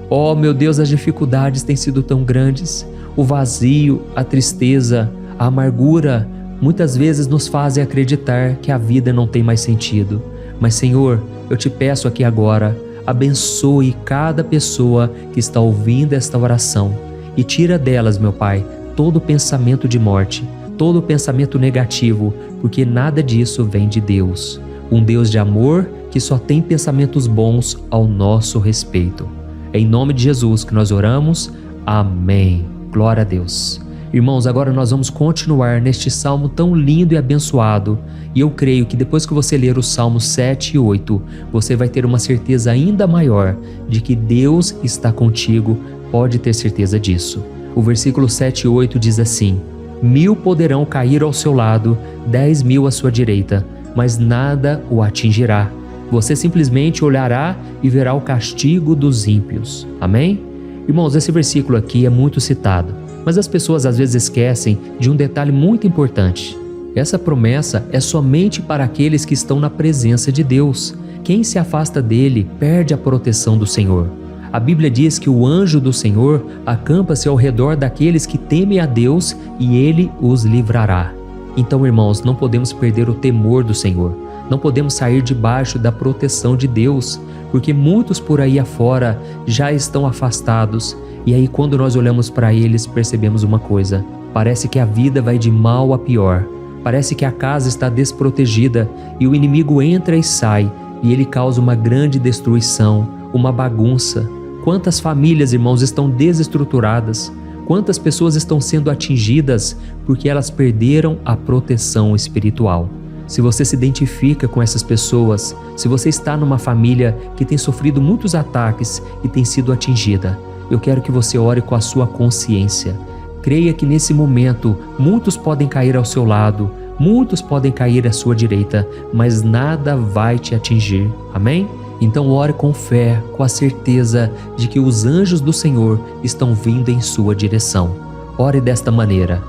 Oh, meu Deus, as dificuldades têm sido tão grandes. O vazio, a tristeza, a amargura, muitas vezes nos fazem acreditar que a vida não tem mais sentido. Mas, Senhor, eu te peço aqui agora, abençoe cada pessoa que está ouvindo esta oração e tira delas, meu Pai, todo pensamento de morte, todo pensamento negativo, porque nada disso vem de Deus. Um Deus de amor que só tem pensamentos bons ao nosso respeito. É em nome de Jesus que nós oramos. Amém. Glória a Deus. Irmãos, agora nós vamos continuar neste salmo tão lindo e abençoado. E eu creio que depois que você ler os salmos 7 e 8, você vai ter uma certeza ainda maior de que Deus está contigo. Pode ter certeza disso. O versículo 7 e 8 diz assim: 1000 poderão cair ao seu lado, 10.000 à sua direita, mas nada o atingirá. Você simplesmente olhará e verá o castigo dos ímpios. Amém? Irmãos, esse versículo aqui é muito citado, mas as pessoas às vezes esquecem de um detalhe muito importante. Essa promessa é somente para aqueles que estão na presença de Deus. Quem se afasta dele perde a proteção do Senhor. A Bíblia diz que o anjo do Senhor acampa-se ao redor daqueles que temem a Deus e ele os livrará. Então, irmãos, não podemos perder o temor do Senhor. Não podemos sair debaixo da proteção de Deus, porque muitos por aí afora já estão afastados. E aí quando nós olhamos para eles, percebemos uma coisa: parece que a vida vai de mal a pior. Parece que a casa está desprotegida e o inimigo entra e sai e ele causa uma grande destruição, uma bagunça. Quantas famílias, irmãos, estão desestruturadas? Quantas pessoas estão sendo atingidas porque elas perderam a proteção espiritual? Se você se identifica com essas pessoas, se você está numa família que tem sofrido muitos ataques e tem sido atingida, eu quero que você ore com a sua consciência. Creia que nesse momento muitos podem cair ao seu lado, muitos podem cair à sua direita, mas nada vai te atingir. Amém? Então ore com fé, com a certeza de que os anjos do Senhor estão vindo em sua direção. Ore desta maneira: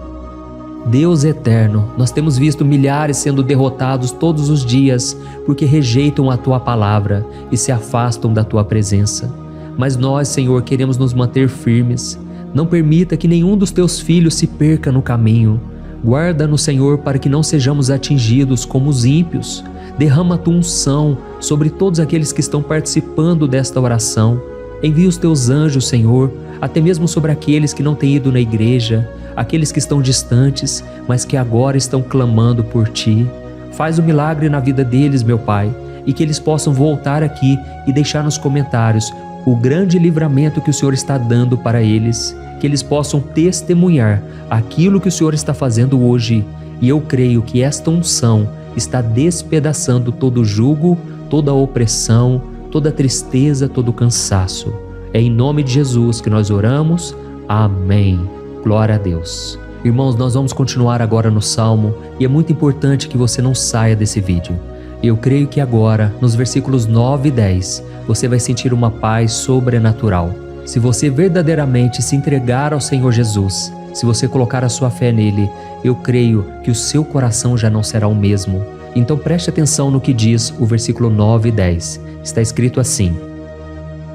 Deus eterno, nós temos visto milhares sendo derrotados todos os dias porque rejeitam a Tua palavra e se afastam da Tua presença. Mas nós, Senhor, queremos nos manter firmes. Não permita que nenhum dos Teus filhos se perca no caminho. Guarda-nos, Senhor, para que não sejamos atingidos como os ímpios. Derrama a Tua unção sobre todos aqueles que estão participando desta oração. Envia os Teus anjos, Senhor, até mesmo sobre aqueles que não têm ido na igreja, aqueles que estão distantes, mas que agora estão clamando por Ti. Faz um milagre na vida deles, meu Pai, e que eles possam voltar aqui e deixar nos comentários o grande livramento que o Senhor está dando para eles, que eles possam testemunhar aquilo que o Senhor está fazendo hoje. E eu creio que esta unção está despedaçando todo jugo, toda opressão, toda tristeza, todo cansaço. É em nome de Jesus que nós oramos. Amém. Glória a Deus. Irmãos, nós vamos continuar agora no Salmo e é muito importante que você não saia desse vídeo. Eu creio que agora, nos versículos 9 e 10, você vai sentir uma paz sobrenatural. Se você verdadeiramente se entregar ao Senhor Jesus, se você colocar a sua fé nele, eu creio que o seu coração já não será o mesmo. Então preste atenção no que diz o versículo 9 e 10. Está escrito assim: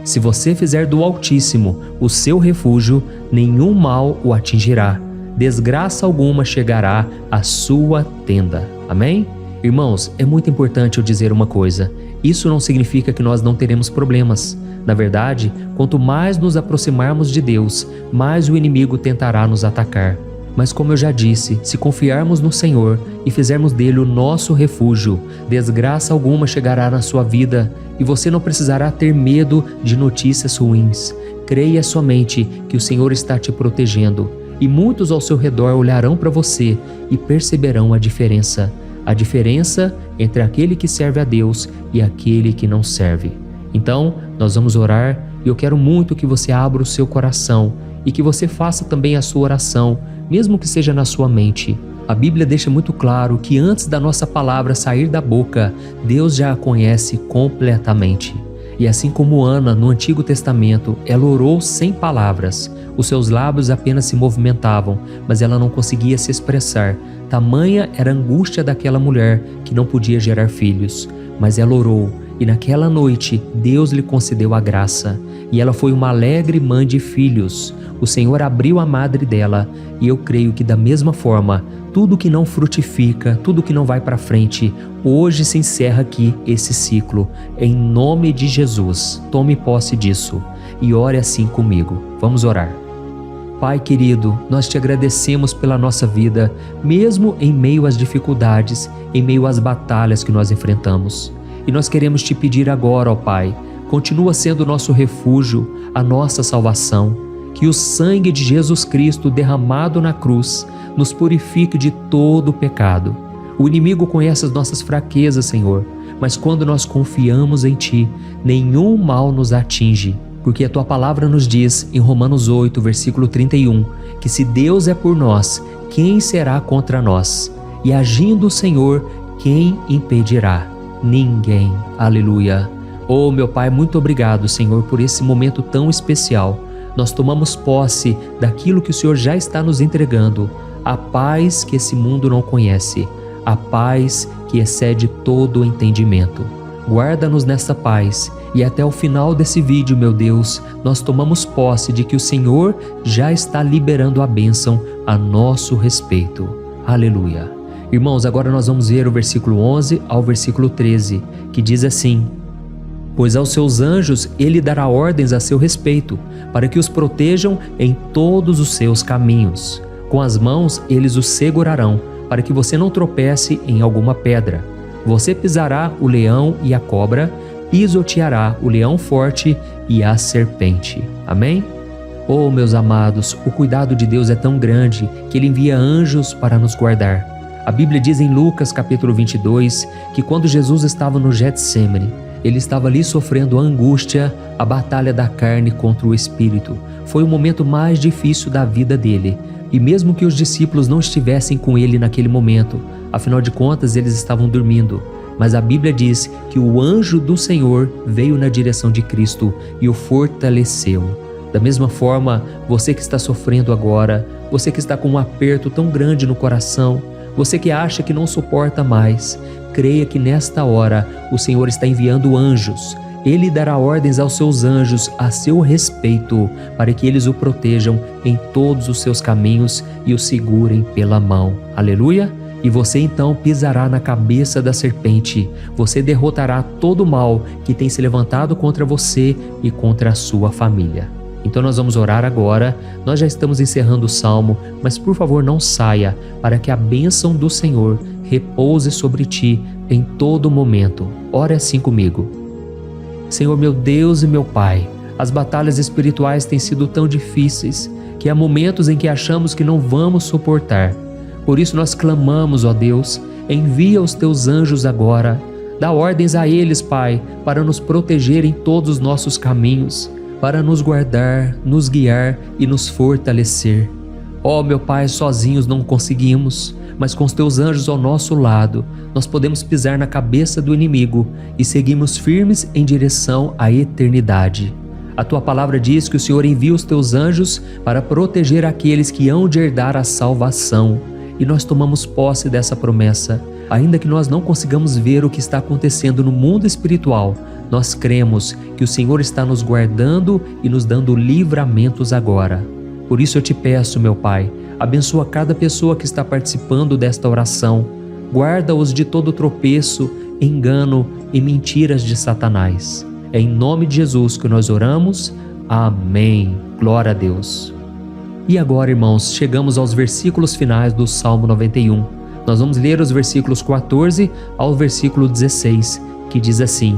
Se você fizer do Altíssimo o seu refúgio, nenhum mal o atingirá, desgraça alguma chegará à sua tenda. Amém? Irmãos, é muito importante eu dizer uma coisa. Isso não significa que nós não teremos problemas. Na verdade, quanto mais nos aproximarmos de Deus, mais o inimigo tentará nos atacar. Mas como eu já disse, se confiarmos no Senhor e fizermos dele o nosso refúgio, desgraça alguma chegará na sua vida e você não precisará ter medo de notícias ruins. Creia somente que o Senhor está te protegendo e muitos ao seu redor olharão para você e perceberão a diferença entre aquele que serve a Deus e aquele que não serve. Então, nós vamos orar e eu quero muito que você abra o seu coração e que você faça também a sua oração, mesmo que seja na sua mente. A Bíblia deixa muito claro que antes da nossa palavra sair da boca, Deus já a conhece completamente. E assim como Ana, no Antigo Testamento, ela orou sem palavras. Os seus lábios apenas se movimentavam, mas ela não conseguia se expressar. Tamanha era a angústia daquela mulher que não podia gerar filhos. Mas ela orou, e naquela noite Deus lhe concedeu a graça. E ela foi uma alegre mãe de filhos. O Senhor abriu a madre dela, e eu creio que da mesma forma, tudo que não frutifica, tudo que não vai para frente, hoje se encerra aqui esse ciclo. Em nome de Jesus, tome posse disso e ore assim comigo. Vamos orar. Pai querido, nós te agradecemos pela nossa vida, mesmo em meio às dificuldades, em meio às batalhas que nós enfrentamos. E nós queremos te pedir agora, ó Pai, continua sendo o nosso refúgio, a nossa salvação, que o sangue de Jesus Cristo derramado na cruz nos purifique de todo o pecado. O inimigo conhece as nossas fraquezas, Senhor, mas quando nós confiamos em Ti, nenhum mal nos atinge, porque a Tua palavra nos diz em Romanos 8, versículo 31, que se Deus é por nós, quem será contra nós? E agindo o Senhor, quem impedirá? Ninguém. Aleluia. Oh, meu Pai, muito obrigado, Senhor, por esse momento tão especial. Nós tomamos posse daquilo que o Senhor já está nos entregando, a paz que esse mundo não conhece, a paz que excede todo o entendimento. Guarda-nos nessa paz e até o final desse vídeo, meu Deus, nós tomamos posse de que o Senhor já está liberando a bênção a nosso respeito. Aleluia. Irmãos, agora nós vamos ver o versículo 11 ao versículo 13, que diz assim: Pois aos seus anjos ele dará ordens a seu respeito, para que os protejam em todos os seus caminhos. Com as mãos eles os segurarão, para que você não tropece em alguma pedra. Você pisará o leão e a cobra, pisoteará o leão forte e a serpente. Amém? Oh, meus amados, o cuidado de Deus é tão grande que Ele envia anjos para nos guardar. A Bíblia diz em Lucas capítulo 22 que quando Jesus estava no Getsêmani, ele estava ali sofrendo a angústia, a batalha da carne contra o espírito. Foi o momento mais difícil da vida dele. E mesmo que os discípulos não estivessem com ele naquele momento, afinal de contas eles estavam dormindo, mas a Bíblia diz que o anjo do Senhor veio na direção de Cristo e o fortaleceu. Da mesma forma, você que está sofrendo agora, você que está com um aperto tão grande no coração, você que acha que não suporta mais, creia que nesta hora o Senhor está enviando anjos. Ele dará ordens aos seus anjos a seu respeito, para que eles o protejam em todos os seus caminhos e o segurem pela mão. Aleluia! E você então pisará na cabeça da serpente. Você derrotará todo o mal que tem se levantado contra você e contra a sua família. Então nós vamos orar agora. Nós já estamos encerrando o salmo, mas por favor não saia, para que a bênção do Senhor repouse sobre ti em todo momento. Ore assim comigo. Senhor meu Deus e meu Pai, as batalhas espirituais têm sido tão difíceis que há momentos em que achamos que não vamos suportar. Por isso nós clamamos, ó Deus, envia os teus anjos agora. Dá ordens a eles, Pai, para nos proteger em todos os nossos caminhos, para nos guardar, nos guiar e nos fortalecer. Ó meu Pai, sozinhos não conseguimos, mas com os teus anjos ao nosso lado, nós podemos pisar na cabeça do inimigo e seguimos firmes em direção à eternidade. A tua palavra diz que o Senhor envia os teus anjos para proteger aqueles que hão de herdar a salvação. E nós tomamos posse dessa promessa. Ainda que nós não consigamos ver o que está acontecendo no mundo espiritual, nós cremos que o Senhor está nos guardando e nos dando livramentos agora. Por isso eu te peço, meu Pai, abençoa cada pessoa que está participando desta oração. Guarda-os de todo tropeço, engano e mentiras de Satanás. É em nome de Jesus que nós oramos. Amém. Glória a Deus. E agora, irmãos, chegamos aos versículos finais do Salmo 91. Nós vamos ler os versículos 14 ao versículo 16, que diz assim: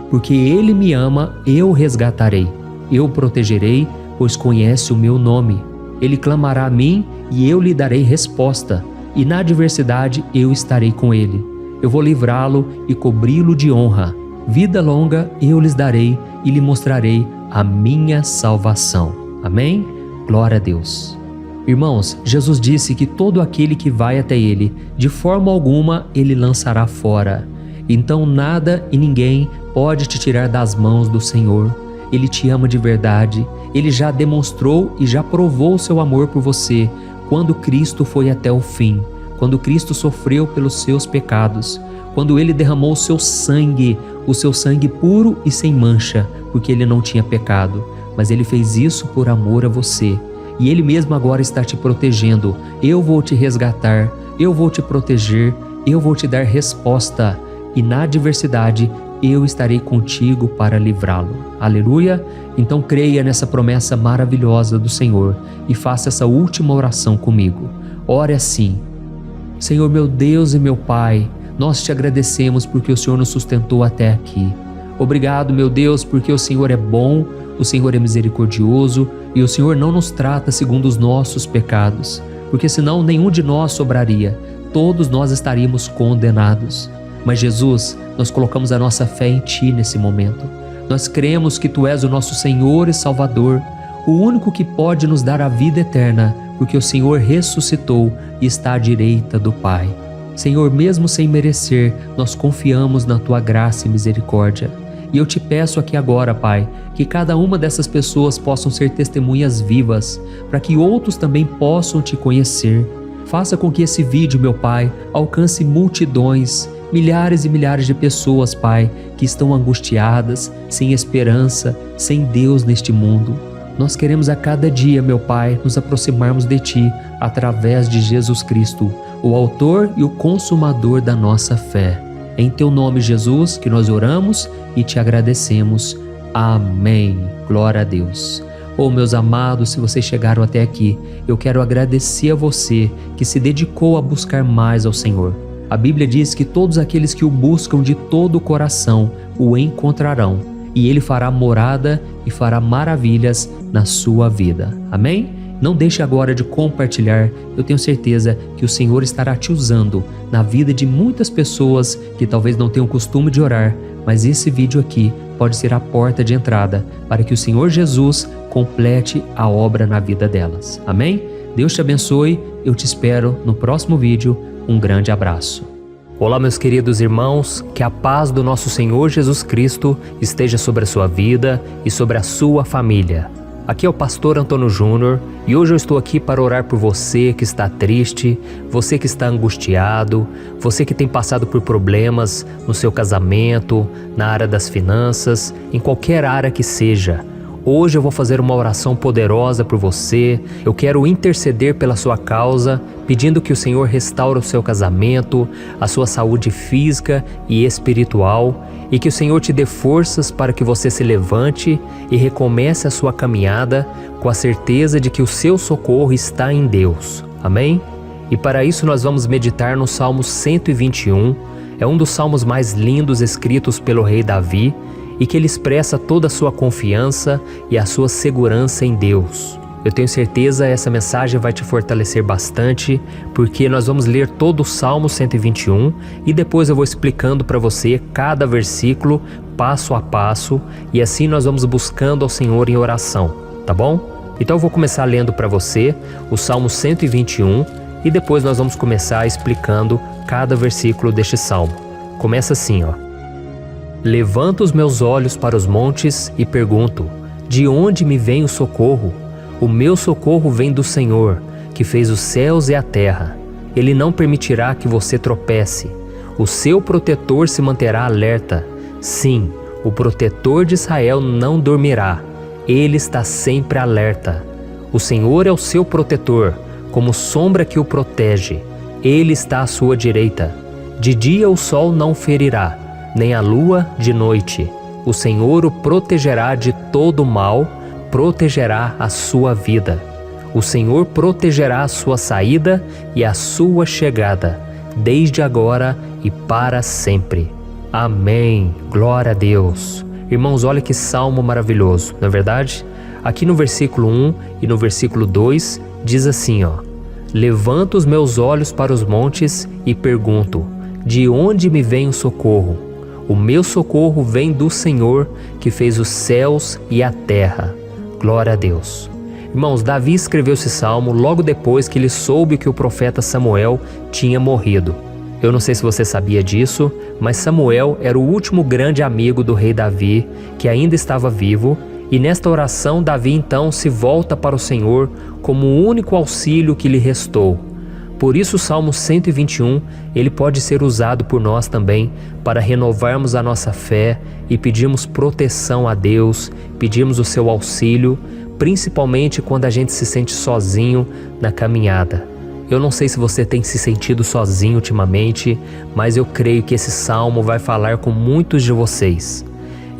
Porque Ele me ama, eu o resgatarei, eu o protegerei, pois conhece o meu nome. Ele clamará a mim e eu lhe darei resposta, e na adversidade eu estarei com ele. Eu vou livrá-lo e cobri-lo de honra. Vida longa eu lhes darei e lhe mostrarei a minha salvação. Amém? Glória a Deus. Irmãos, Jesus disse que todo aquele que vai até Ele, de forma alguma Ele lançará fora. Então nada e ninguém pode te tirar das mãos do Senhor. Ele te ama de verdade. Ele já demonstrou e já provou o seu amor por você quando Cristo foi até o fim, quando Cristo sofreu pelos seus pecados, quando Ele derramou o seu sangue puro e sem mancha, porque Ele não tinha pecado. Mas Ele fez isso por amor a você. E Ele mesmo agora está te protegendo. Eu vou te resgatar, eu vou te proteger, eu vou te dar resposta. E na adversidade, eu estarei contigo para livrá-lo. Aleluia! Então creia nessa promessa maravilhosa do Senhor e faça essa última oração comigo. Ore assim: Senhor meu Deus e meu Pai, nós te agradecemos porque o Senhor nos sustentou até aqui. Obrigado, meu Deus, porque o Senhor é bom, o Senhor é misericordioso e o Senhor não nos trata segundo os nossos pecados, porque senão nenhum de nós sobraria, todos nós estaríamos condenados. Mas Jesus, nós colocamos a nossa fé em Ti nesse momento. Nós cremos que Tu és o nosso Senhor e Salvador, o único que pode nos dar a vida eterna, porque o Senhor ressuscitou e está à direita do Pai. Senhor, mesmo sem merecer, nós confiamos na Tua graça e misericórdia. E eu te peço aqui agora, Pai, que cada uma dessas pessoas possam ser testemunhas vivas, para que outros também possam Te conhecer. Faça com que esse vídeo, meu Pai, alcance multidões, milhares e milhares de pessoas, Pai, que estão angustiadas, sem esperança, sem Deus neste mundo. Nós queremos a cada dia, meu Pai, nos aproximarmos de Ti através de Jesus Cristo, o autor e o consumador da nossa fé. Em Teu nome, Jesus, que nós oramos e Te agradecemos. Amém. Glória a Deus. Oh, meus amados, se vocês chegaram até aqui, eu quero agradecer a você que se dedicou a buscar mais ao Senhor. A Bíblia diz que todos aqueles que o buscam de todo o coração o encontrarão, e Ele fará morada e fará maravilhas na sua vida. Amém? Não deixe agora de compartilhar. Eu tenho certeza que o Senhor estará te usando na vida de muitas pessoas que talvez não tenham costume de orar, mas esse vídeo aqui pode ser a porta de entrada para que o Senhor Jesus complete a obra na vida delas. Amém? Deus te abençoe. Eu te espero no próximo vídeo. Um grande abraço. Olá, meus queridos irmãos, que a paz do nosso Senhor Jesus Cristo esteja sobre a sua vida e sobre a sua família. Aqui é o pastor Antônio Júnior e hoje eu estou aqui para orar por você que está triste, você que está angustiado, você que tem passado por problemas no seu casamento, na área das finanças, em qualquer área que seja. Hoje eu vou fazer uma oração poderosa por você. Eu quero interceder pela sua causa, pedindo que o Senhor restaure o seu casamento, a sua saúde física e espiritual, e que o Senhor te dê forças para que você se levante e recomece a sua caminhada com a certeza de que o seu socorro está em Deus. Amém? E para isso nós vamos meditar no Salmo 121. É um dos salmos mais lindos escritos pelo rei Davi, e que ele expressa toda a sua confiança e a sua segurança em Deus. Eu tenho certeza essa mensagem vai te fortalecer bastante, porque nós vamos ler todo o Salmo 121 e depois eu vou explicando para você cada versículo, passo a passo, e assim nós vamos buscando ao Senhor em oração, tá bom? Então eu vou começar lendo para você o Salmo 121 e depois nós vamos começar explicando cada versículo deste salmo. Começa assim, ó. Levanto os meus olhos para os montes e pergunto: de onde me vem o socorro? O meu socorro vem do Senhor, que fez os céus e a terra. Ele não permitirá que você tropece. O seu protetor se manterá alerta. Sim, o protetor de Israel não dormirá. Ele está sempre alerta. O Senhor é o seu protetor, como sombra que o protege. Ele está à sua direita. De dia o sol não ferirá, nem a lua de noite. O Senhor o protegerá de todo mal, protegerá a sua vida. O Senhor protegerá a sua saída e a sua chegada, desde agora e para sempre. Amém. Glória a Deus. Irmãos, olha que salmo maravilhoso, não é verdade? Aqui no versículo 1 e no versículo 2 diz assim, ó: Levanto os meus olhos para os montes e pergunto: de onde me vem o socorro? O meu socorro vem do Senhor, que fez os céus e a terra. Glória a Deus. Irmãos, Davi escreveu esse salmo logo depois que ele soube que o profeta Samuel tinha morrido. Eu não sei se você sabia disso, mas Samuel era o último grande amigo do rei Davi, que ainda estava vivo, e nesta oração Davi então se volta para o Senhor como o único auxílio que lhe restou. Por isso o Salmo 121, ele pode ser usado por nós também para renovarmos a nossa fé e pedirmos proteção a Deus, pedirmos o seu auxílio, principalmente quando a gente se sente sozinho na caminhada. Eu não sei se você tem se sentido sozinho ultimamente, mas eu creio que esse salmo vai falar com muitos de vocês.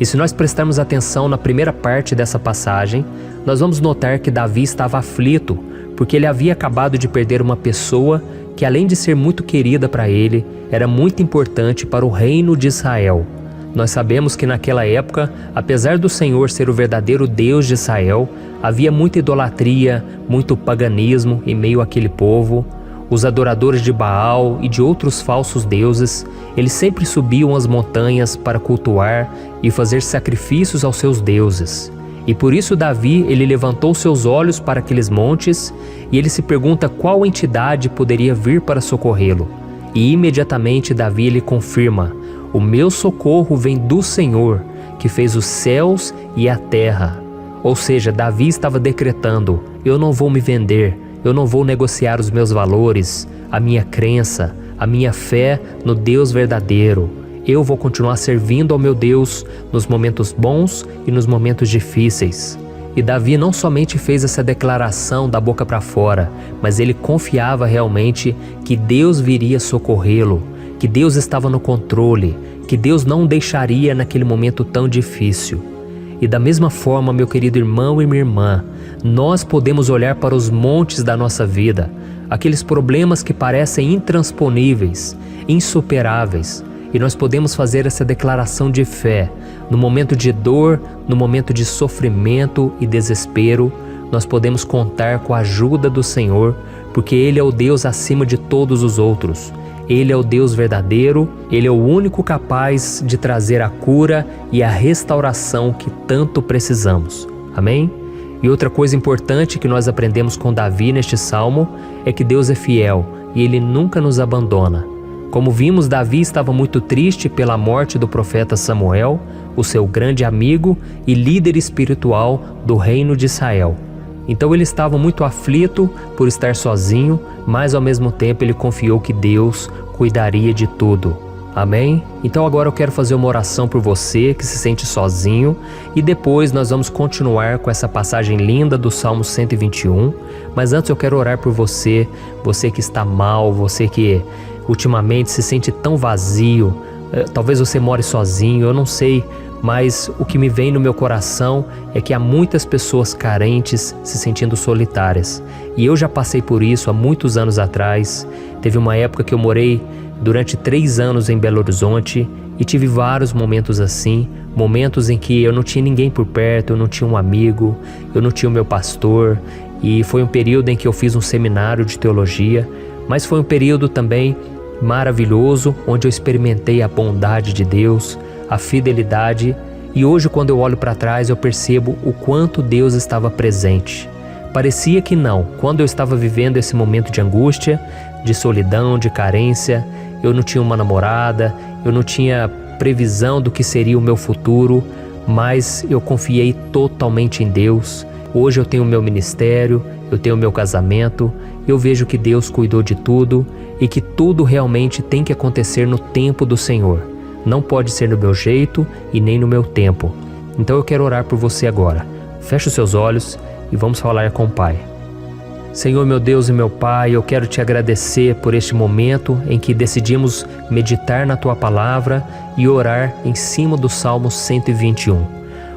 E se nós prestarmos atenção na primeira parte dessa passagem, nós vamos notar que Davi estava aflito, porque ele havia acabado de perder uma pessoa que, além de ser muito querida para ele, era muito importante para o reino de Israel. Nós sabemos que naquela época, apesar do Senhor ser o verdadeiro Deus de Israel, havia muita idolatria, muito paganismo em meio àquele povo. Os adoradores de Baal e de outros falsos deuses, eles sempre subiam as montanhas para cultuar e fazer sacrifícios aos seus deuses. E por isso Davi, ele levantou seus olhos para aqueles montes e ele se pergunta qual entidade poderia vir para socorrê-lo. E imediatamente Davi ele confirma: o meu socorro vem do Senhor, que fez os céus e a terra. Ou seja, Davi estava decretando: eu não vou me vender, eu não vou negociar os meus valores, a minha crença, a minha fé no Deus verdadeiro. Eu vou continuar servindo ao meu Deus nos momentos bons e nos momentos difíceis. E Davi não somente fez essa declaração da boca para fora, mas ele confiava realmente que Deus viria socorrê-lo, que Deus estava no controle, que Deus não o deixaria naquele momento tão difícil. E da mesma forma, meu querido irmão e minha irmã, nós podemos olhar para os montes da nossa vida, aqueles problemas que parecem intransponíveis, insuperáveis, e nós podemos fazer essa declaração de fé no momento de dor, no momento de sofrimento e desespero, nós podemos contar com a ajuda do Senhor, porque Ele é o Deus acima de todos os outros. Ele é o Deus verdadeiro, Ele é o único capaz de trazer a cura e a restauração que tanto precisamos. Amém? E outra coisa importante que nós aprendemos com Davi neste salmo é que Deus é fiel e Ele nunca nos abandona. Como vimos, Davi estava muito triste pela morte do profeta Samuel, o seu grande amigo e líder espiritual do reino de Israel. Então ele estava muito aflito por estar sozinho, mas ao mesmo tempo ele confiou que Deus cuidaria de tudo. Amém? Então agora eu quero fazer uma oração por você que se sente sozinho e depois nós vamos continuar com essa passagem linda do Salmo 121. Mas antes eu quero orar por você, você que está mal, você que ultimamente se sente tão vazio, talvez você more sozinho, eu não sei, mas o que me vem no meu coração é que há muitas pessoas carentes se sentindo solitárias. E eu já passei por isso há muitos anos atrás. Teve uma época que eu morei durante 3 anos em Belo Horizonte e tive vários momentos assim, momentos em que eu não tinha ninguém por perto, eu não tinha um amigo, eu não tinha o meu pastor, e foi um período em que eu fiz um seminário de teologia, mas foi um período também maravilhoso, onde eu experimentei a bondade de Deus, a fidelidade, e hoje quando eu olho para trás eu percebo o quanto Deus estava presente. Parecia que não, quando eu estava vivendo esse momento de angústia, de solidão, de carência, eu não tinha uma namorada, eu não tinha previsão do que seria o meu futuro, mas eu confiei totalmente em Deus. Hoje eu tenho o meu ministério, eu tenho o meu casamento, eu vejo que Deus cuidou de tudo e que tudo realmente tem que acontecer no tempo do Senhor. Não pode ser no meu jeito e nem no meu tempo. Então eu quero orar por você agora. Feche os seus olhos e vamos falar com o Pai. Senhor, meu Deus e meu Pai, eu quero te agradecer por este momento em que decidimos meditar na Tua Palavra e orar em cima do Salmo 121.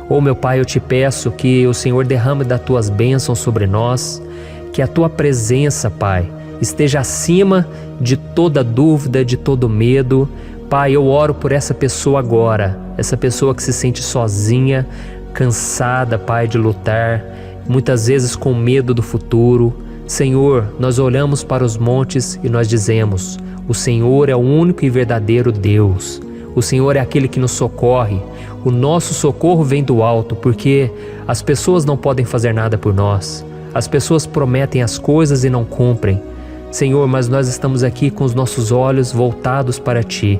Oh, meu Pai, eu te peço que o Senhor derrame das Tuas bênçãos sobre nós, que a Tua presença, Pai, esteja acima de toda dúvida, de todo medo. Pai, eu oro por essa pessoa agora, essa pessoa que se sente sozinha, cansada, Pai, de lutar, muitas vezes com medo do futuro. Senhor, nós olhamos para os montes e nós dizemos: o Senhor é o único e verdadeiro Deus. O Senhor é aquele que nos socorre. O nosso socorro vem do alto, porque as pessoas não podem fazer nada por nós. As pessoas prometem as coisas e não cumprem. Senhor, mas nós estamos aqui com os nossos olhos voltados para Ti.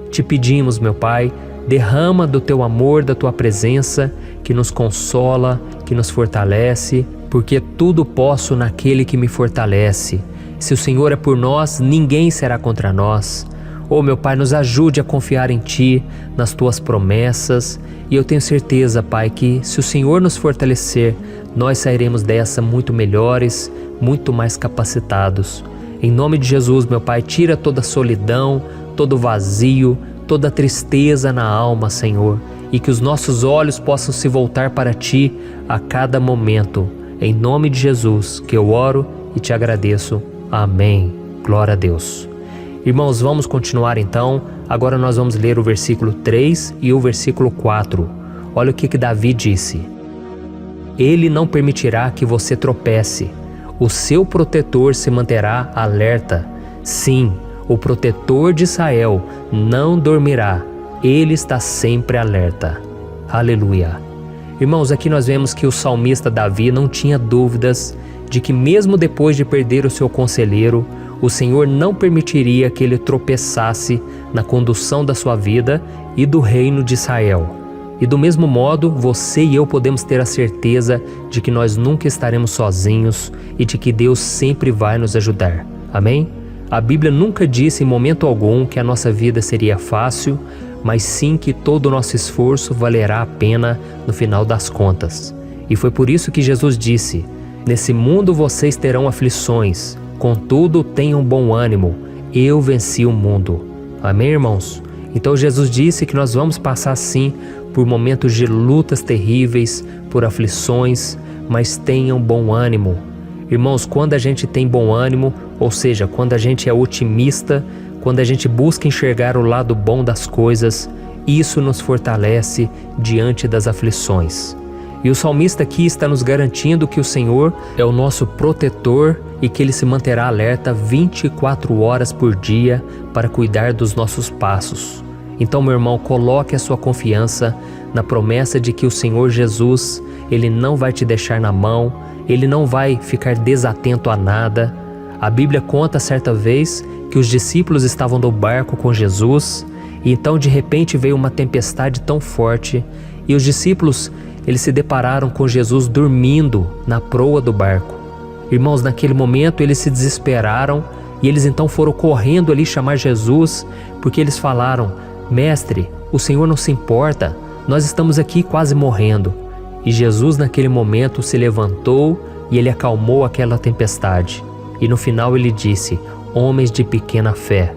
Te pedimos, meu Pai, derrama do Teu amor, da Tua presença, que nos consola, que nos fortalece, porque tudo posso naquele que me fortalece. Se o Senhor é por nós, ninguém será contra nós. Oh, meu Pai, nos ajude a confiar em Ti, nas Tuas promessas, e eu tenho certeza, Pai, que se o Senhor nos fortalecer, nós sairemos dessa muito melhores, muito mais capacitados. Em nome de Jesus, meu Pai, tira toda a solidão, todo vazio, toda tristeza na alma, Senhor, e que os nossos olhos possam se voltar para Ti a cada momento. Em nome de Jesus que eu oro e te agradeço. Amém. Glória a Deus. Irmãos, vamos continuar então. Agora nós vamos ler o versículo 3 e o versículo 4. Olha o que Davi disse: Ele não permitirá que você tropece. O seu protetor se manterá alerta. Sim, o protetor de Israel não dormirá. Ele está sempre alerta. Aleluia. Irmãos, aqui nós vemos que o salmista Davi não tinha dúvidas de que mesmo depois de perder o seu conselheiro, o Senhor não permitiria que ele tropeçasse na condução da sua vida e do reino de Israel. E do mesmo modo, você e eu podemos ter a certeza de que nós nunca estaremos sozinhos e de que Deus sempre vai nos ajudar. Amém? A Bíblia nunca disse em momento algum que a nossa vida seria fácil, mas sim que todo o nosso esforço valerá a pena no final das contas. E foi por isso que Jesus disse: Nesse mundo vocês terão aflições, contudo tenham bom ânimo, eu venci o mundo. Amém, irmãos? Então Jesus disse que nós vamos passar sim por momentos de lutas terríveis, por aflições, mas tenham bom ânimo. Irmãos, quando a gente tem bom ânimo, ou seja, quando a gente é otimista, quando a gente busca enxergar o lado bom das coisas, isso nos fortalece diante das aflições. E o salmista aqui está nos garantindo que o Senhor é o nosso protetor e que Ele se manterá alerta 24 horas por dia para cuidar dos nossos passos. Então, meu irmão, coloque a sua confiança na promessa de que o Senhor Jesus, Ele não vai te deixar na mão, Ele não vai ficar desatento a nada. A Bíblia conta certa vez que os discípulos estavam no barco com Jesus e então de repente veio uma tempestade tão forte e os discípulos, eles se depararam com Jesus dormindo na proa do barco. Irmãos, naquele momento eles se desesperaram e eles então foram correndo ali chamar Jesus, porque eles falaram: Mestre, o Senhor não se importa, nós estamos aqui quase morrendo. E Jesus naquele momento se levantou e Ele acalmou aquela tempestade. E no final Ele disse: homens de pequena fé.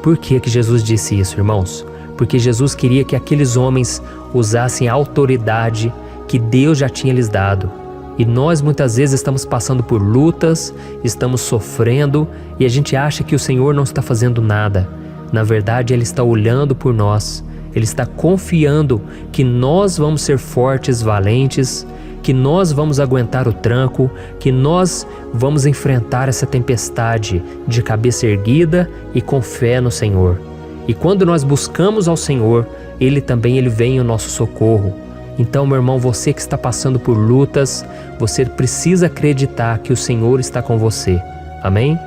Por que Jesus disse isso, irmãos? Porque Jesus queria que aqueles homens usassem a autoridade que Deus já tinha lhes dado. E nós muitas vezes estamos passando por lutas, estamos sofrendo e a gente acha que o Senhor não está fazendo nada. Na verdade, Ele está olhando por nós, Ele está confiando que nós vamos ser fortes, valentes, que nós vamos aguentar o tranco, que nós vamos enfrentar essa tempestade de cabeça erguida e com fé no Senhor. E quando nós buscamos ao Senhor, Ele vem em nosso socorro. Então, meu irmão, você que está passando por lutas, você precisa acreditar que o Senhor está com você. Amém?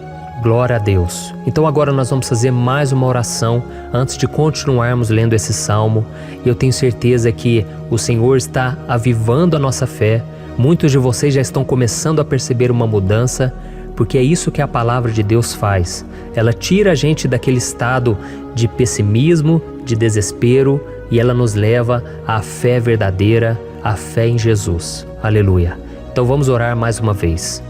Glória a Deus. Então agora nós vamos fazer mais uma oração antes de continuarmos lendo esse salmo. E eu tenho certeza que o Senhor está avivando a nossa fé. Muitos de vocês já estão começando a perceber uma mudança, porque é isso que a palavra de Deus faz. Ela tira a gente daquele estado de pessimismo, de desespero, e ela nos leva à fé verdadeira, à fé em Jesus. Aleluia. Então vamos orar mais uma vez.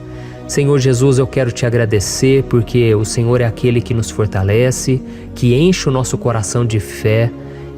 Senhor Jesus, eu quero te agradecer porque o Senhor é aquele que nos fortalece, que enche o nosso coração de fé.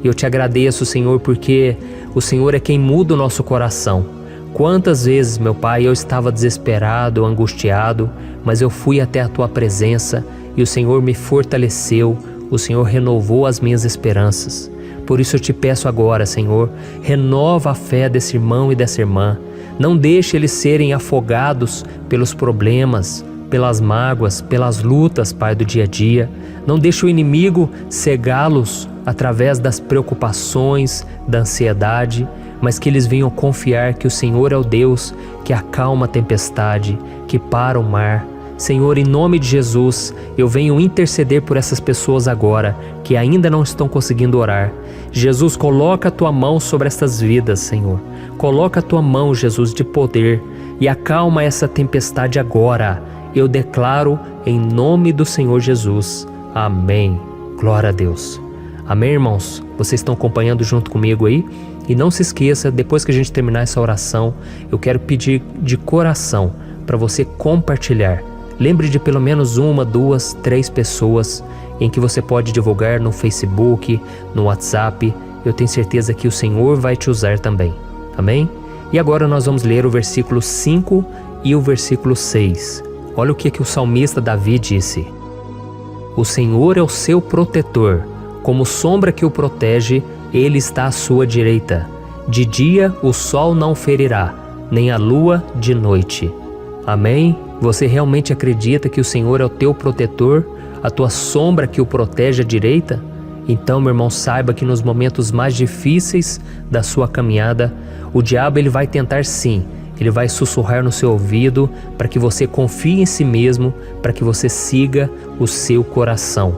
Eu te agradeço, Senhor, porque o Senhor é quem muda o nosso coração. Quantas vezes, meu Pai, eu estava desesperado, angustiado, mas eu fui até a Tua presença e o Senhor me fortaleceu, o Senhor renovou as minhas esperanças. Por isso eu te peço agora, Senhor, renova a fé desse irmão e dessa irmã. Não deixe eles serem afogados pelos problemas, pelas mágoas, pelas lutas, Pai, do dia a dia. Não deixe o inimigo cegá-los através das preocupações, da ansiedade, mas que eles venham confiar que o Senhor é o Deus que acalma a tempestade, que para o mar. Senhor, em nome de Jesus, eu venho interceder por essas pessoas agora que ainda não estão conseguindo orar. Jesus, coloca a Tua mão sobre essas vidas, Senhor. Coloca a Tua mão, Jesus, de poder e acalma essa tempestade agora. Eu declaro em nome do Senhor Jesus. Amém. Glória a Deus. Amém, irmãos? Vocês estão acompanhando junto comigo aí? E não se esqueça, depois que a gente terminar essa oração, eu quero pedir de coração para você compartilhar. Lembre de pelo menos 1, 2, 3 pessoas em que você pode divulgar no Facebook, no WhatsApp. Eu tenho certeza que o Senhor vai te usar também. Amém? E agora nós vamos ler o versículo 5 e o versículo 6. Olha o que o salmista Davi disse. O Senhor é o seu protetor, como sombra que o protege, Ele está à sua direita. De dia o sol não ferirá, nem a lua de noite. Amém? Você realmente acredita que o Senhor é o teu protetor, a tua sombra que o protege à direita? Então, meu irmão, saiba que nos momentos mais difíceis da sua caminhada, o diabo ele vai tentar sim, ele vai sussurrar no seu ouvido para que você confie em si mesmo, para que você siga o seu coração.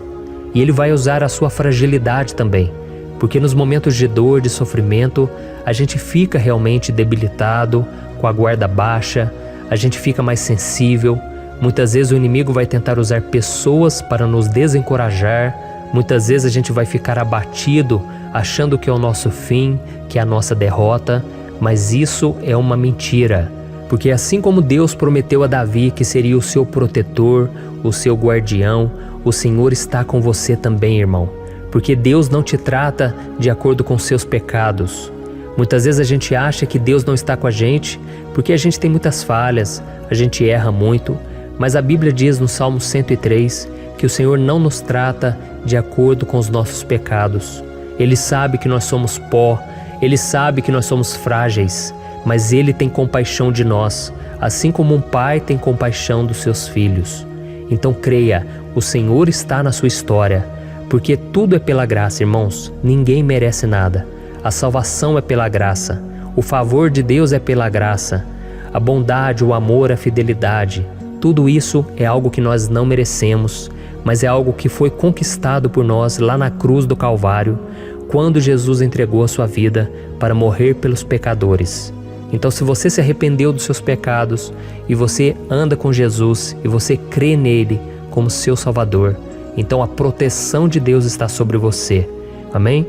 E ele vai usar a sua fragilidade também, porque nos momentos de dor, de sofrimento, a gente fica realmente debilitado, com a guarda baixa, a gente fica mais sensível. Muitas vezes o inimigo vai tentar usar pessoas para nos desencorajar. Muitas vezes a gente vai ficar abatido, achando que é o nosso fim, que é a nossa derrota. Mas isso é uma mentira. Porque assim como Deus prometeu a Davi que seria o seu protetor, o seu guardião, o Senhor está com você também, irmão. Porque Deus não te trata de acordo com seus pecados. Muitas vezes a gente acha que Deus não está com a gente porque a gente tem muitas falhas, a gente erra muito, mas a Bíblia diz no Salmo 103 que o Senhor não nos trata de acordo com os nossos pecados. Ele sabe que nós somos pó, Ele sabe que nós somos frágeis, mas Ele tem compaixão de nós, assim como um pai tem compaixão dos seus filhos. Então creia, o Senhor está na sua história, porque tudo é pela graça, irmãos, ninguém merece nada. A salvação é pela graça, o favor de Deus é pela graça, a bondade, o amor, a fidelidade, tudo isso é algo que nós não merecemos, mas é algo que foi conquistado por nós lá na cruz do Calvário, quando Jesus entregou a sua vida para morrer pelos pecadores. Então, se você se arrependeu dos seus pecados e você anda com Jesus e você crê nele como seu Salvador, então a proteção de Deus está sobre você. Amém?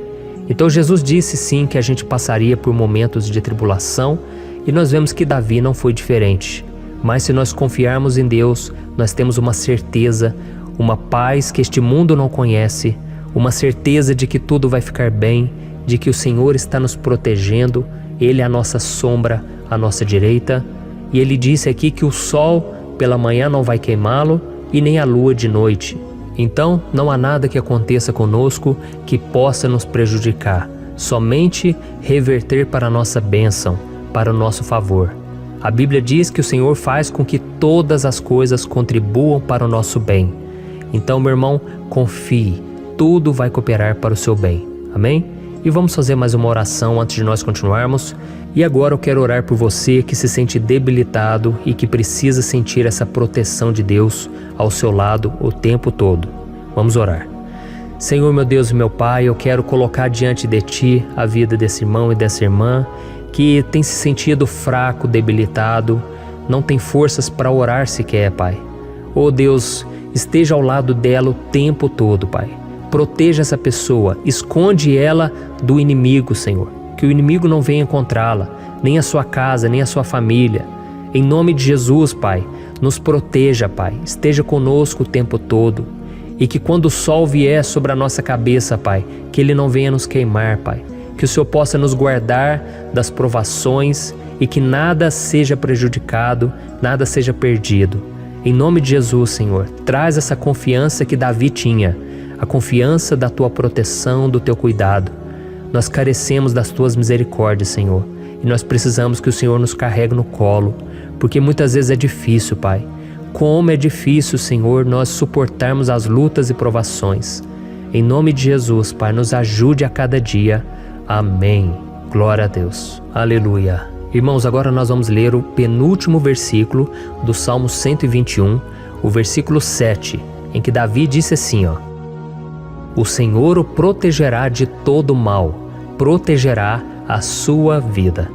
Então Jesus disse sim que a gente passaria por momentos de tribulação e nós vemos que Davi não foi diferente. Mas se nós confiarmos em Deus, nós temos uma certeza, uma paz que este mundo não conhece, uma certeza de que tudo vai ficar bem, de que o Senhor está nos protegendo, Ele é a nossa sombra, a nossa direita. E Ele disse aqui que o sol pela manhã não vai queimá-lo e nem a lua de noite. Então não há nada que aconteça conosco que possa nos prejudicar, somente reverter para a nossa bênção, para o nosso favor. A Bíblia diz que o Senhor faz com que todas as coisas contribuam para o nosso bem. Então, meu irmão, confie, tudo vai cooperar para o seu bem. Amém? E vamos fazer mais uma oração antes de nós continuarmos. E agora eu quero orar por você que se sente debilitado e que precisa sentir essa proteção de Deus ao seu lado o tempo todo. Vamos orar. Senhor, meu Deus e meu Pai, eu quero colocar diante de Ti a vida desse irmão e dessa irmã que tem se sentido fraco, debilitado, não tem forças para orar sequer, Pai. Oh Deus, esteja ao lado dela o tempo todo, Pai. Proteja essa pessoa, esconde ela do inimigo, Senhor. Que o inimigo não venha encontrá-la, nem a sua casa, nem a sua família. Em nome de Jesus, Pai, nos proteja, Pai. Esteja conosco o tempo todo. E que quando o sol vier sobre a nossa cabeça, Pai, que ele não venha nos queimar, Pai. Que o Senhor possa nos guardar das provações e que nada seja prejudicado, nada seja perdido. Em nome de Jesus, Senhor, traz essa confiança que Davi tinha, a confiança da Tua proteção, do Teu cuidado. Nós carecemos das Tuas misericórdias, Senhor, e nós precisamos que o Senhor nos carregue no colo, porque muitas vezes é difícil, Pai. Como é difícil, Senhor, nós suportarmos as lutas e provações. Em nome de Jesus, Pai, nos ajude a cada dia. Amém. Glória a Deus. Aleluia. Irmãos, agora nós vamos ler o penúltimo versículo do Salmo 121, o versículo 7, em que Davi disse assim, ó: O Senhor o protegerá de todo mal, protegerá a sua vida.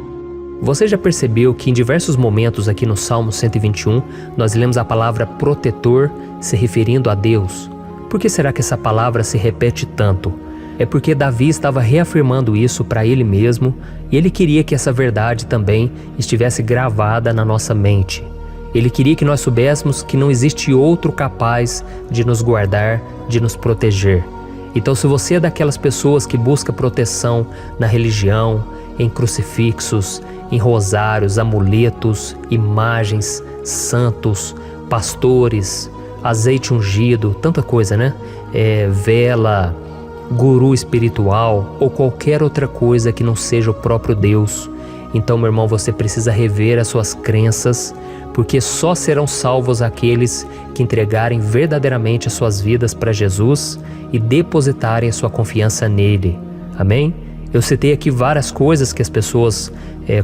Você já percebeu que em diversos momentos aqui no Salmo 121, nós lemos a palavra protetor se referindo a Deus? Por que será que essa palavra se repete tanto? É porque Davi estava reafirmando isso para ele mesmo e ele queria que essa verdade também estivesse gravada na nossa mente. Ele queria que nós soubéssemos que não existe outro capaz de nos guardar, de nos proteger. Então, se você é daquelas pessoas que busca proteção na religião, em crucifixos, em rosários, amuletos, imagens, santos, pastores, azeite ungido, tanta coisa, né? Vela, guru espiritual ou qualquer outra coisa que não seja o próprio Deus. Então, meu irmão, você precisa rever as suas crenças, porque só serão salvos aqueles que entregarem verdadeiramente as suas vidas para Jesus e depositarem a sua confiança nele. Amém? Eu citei aqui várias coisas que as pessoas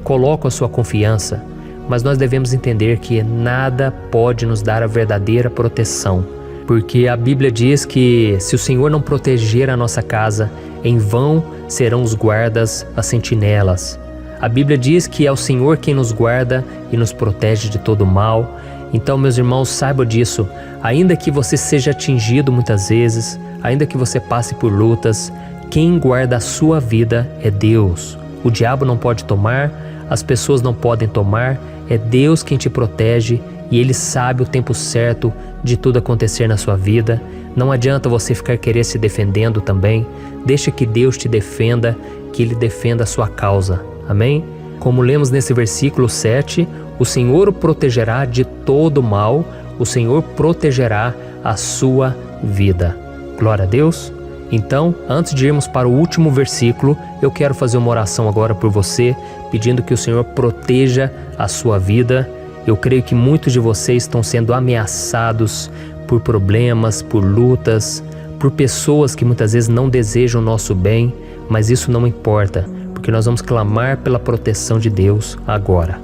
colocam a sua confiança, mas nós devemos entender que nada pode nos dar a verdadeira proteção. Porque a Bíblia diz que se o Senhor não proteger a nossa casa, em vão serão os guardas, as sentinelas. A Bíblia diz que é o Senhor quem nos guarda e nos protege de todo mal. Então, meus irmãos, saibam disso. Ainda que você seja atingido muitas vezes, ainda que você passe por lutas, quem guarda a sua vida é Deus. O diabo não pode tomar, as pessoas não podem tomar, é Deus quem te protege e Ele sabe o tempo certo de tudo acontecer na sua vida. Não adianta você ficar querer se defendendo também. Deixa que Deus te defenda, que Ele defenda a sua causa. Amém? Como lemos nesse versículo 7, o Senhor o protegerá de todo mal, o Senhor protegerá a sua vida. Glória a Deus. Então, antes de irmos para o último versículo, eu quero fazer uma oração agora por você, pedindo que o Senhor proteja a sua vida. Eu creio que muitos de vocês estão sendo ameaçados por problemas, por lutas, por pessoas que muitas vezes não desejam o nosso bem, mas isso não importa, porque nós vamos clamar pela proteção de Deus agora.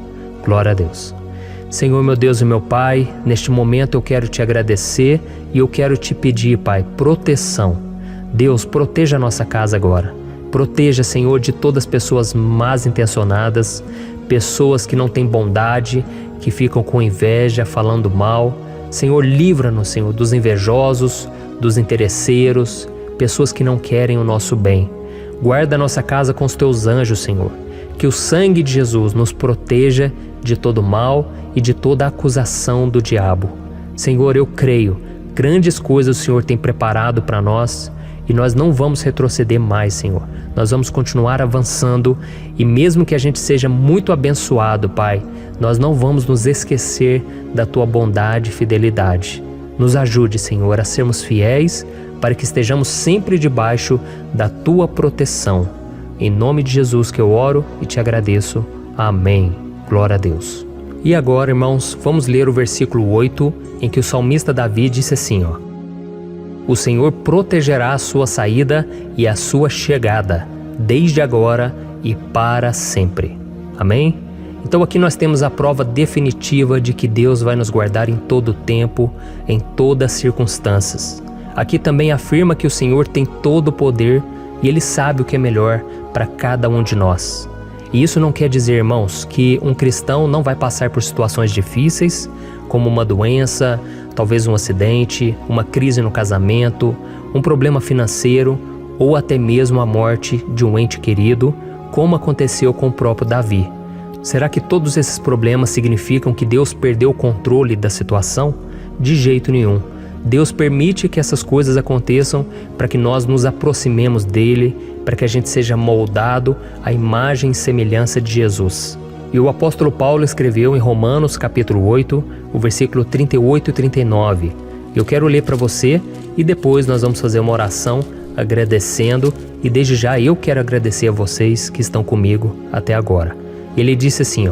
Glória a Deus. Senhor, meu Deus e meu Pai, neste momento eu quero te agradecer e eu quero te pedir, Pai, proteção. Deus, proteja a nossa casa agora. Proteja, Senhor, de todas as pessoas más intencionadas, pessoas que não têm bondade, que ficam com inveja, falando mal. Senhor, livra-nos, Senhor, dos invejosos, dos interesseiros, pessoas que não querem o nosso bem. Guarda a nossa casa com os teus anjos, Senhor. Que o sangue de Jesus nos proteja de todo mal e de toda acusação do diabo. Senhor, eu creio, grandes coisas o Senhor tem preparado para nós e nós não vamos retroceder mais, Senhor. Nós vamos continuar avançando e mesmo que a gente seja muito abençoado, Pai, nós não vamos nos esquecer da Tua bondade e fidelidade. Nos ajude, Senhor, a sermos fiéis para que estejamos sempre debaixo da Tua proteção. Em nome de Jesus que eu oro e te agradeço. Amém. Glória a Deus. E agora, irmãos, vamos ler o versículo 8, em que o salmista Davi disse assim, O Senhor protegerá a sua saída e a sua chegada, desde agora e para sempre. Amém? Então aqui nós temos a prova definitiva de que Deus vai nos guardar em todo o tempo, em todas as circunstâncias. Aqui também afirma que o Senhor tem todo o poder e Ele sabe o que é melhor para cada um de nós. E isso não quer dizer, irmãos, que um cristão não vai passar por situações difíceis, como uma doença, talvez um acidente, uma crise no casamento, um problema financeiro ou até mesmo a morte de um ente querido, como aconteceu com o próprio Davi. Será que todos esses problemas significam que Deus perdeu o controle da situação? De jeito nenhum. Deus permite que essas coisas aconteçam para que nós nos aproximemos dele, para que a gente seja moldado à imagem e semelhança de Jesus. E o apóstolo Paulo escreveu em Romanos capítulo 8, o versículo 38 e 39. Eu quero ler para você e depois nós vamos fazer uma oração agradecendo e desde já eu quero agradecer a vocês que estão comigo até agora. Ele disse assim,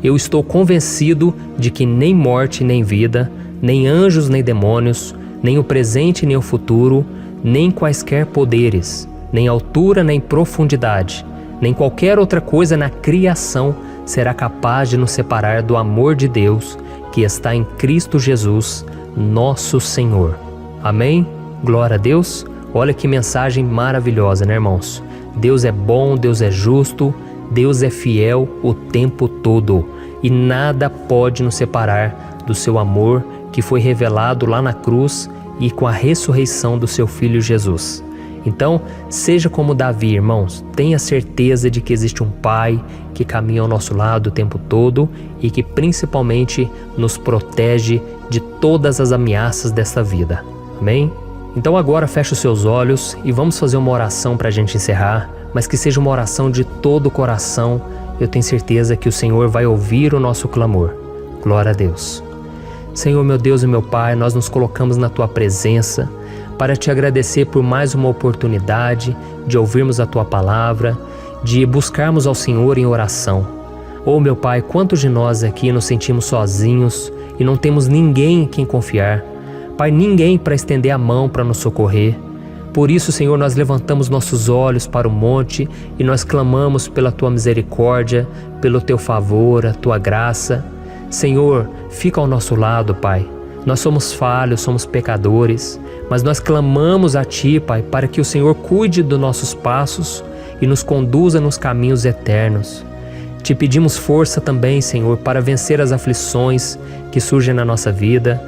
Eu estou convencido de que nem morte nem vida, nem anjos nem demônios, nem o presente nem o futuro, nem quaisquer poderes, nem altura nem profundidade, nem qualquer outra coisa na criação será capaz de nos separar do amor de Deus que está em Cristo Jesus, nosso Senhor. Amém? Glória a Deus. Olha que mensagem maravilhosa, né, irmãos? Deus é bom, Deus é justo, Deus é fiel o tempo todo e nada pode nos separar do seu amor que foi revelado lá na cruz e com a ressurreição do seu Filho Jesus. Então, seja como Davi, irmãos, tenha certeza de que existe um Pai que caminha ao nosso lado o tempo todo e que principalmente nos protege de todas as ameaças desta vida. Amém? Então agora feche os seus olhos e vamos fazer uma oração para a gente encerrar, mas que seja uma oração de todo o coração. Eu tenho certeza que o Senhor vai ouvir o nosso clamor. Glória a Deus. Senhor, meu Deus e meu Pai, nós nos colocamos na Tua presença para Te agradecer por mais uma oportunidade de ouvirmos a Tua palavra, de buscarmos ao Senhor em oração. Oh, meu Pai, quantos de nós aqui nos sentimos sozinhos e não temos ninguém em quem confiar. Pai, ninguém para estender a mão para nos socorrer. Por isso, Senhor, nós levantamos nossos olhos para o monte e nós clamamos pela Tua misericórdia, pelo Teu favor, a Tua graça. Senhor, fica ao nosso lado, Pai. Nós somos falhos, somos pecadores, mas nós clamamos a Ti, Pai, para que o Senhor cuide dos nossos passos e nos conduza nos caminhos eternos. Te pedimos força também, Senhor, para vencer as aflições que surgem na nossa vida,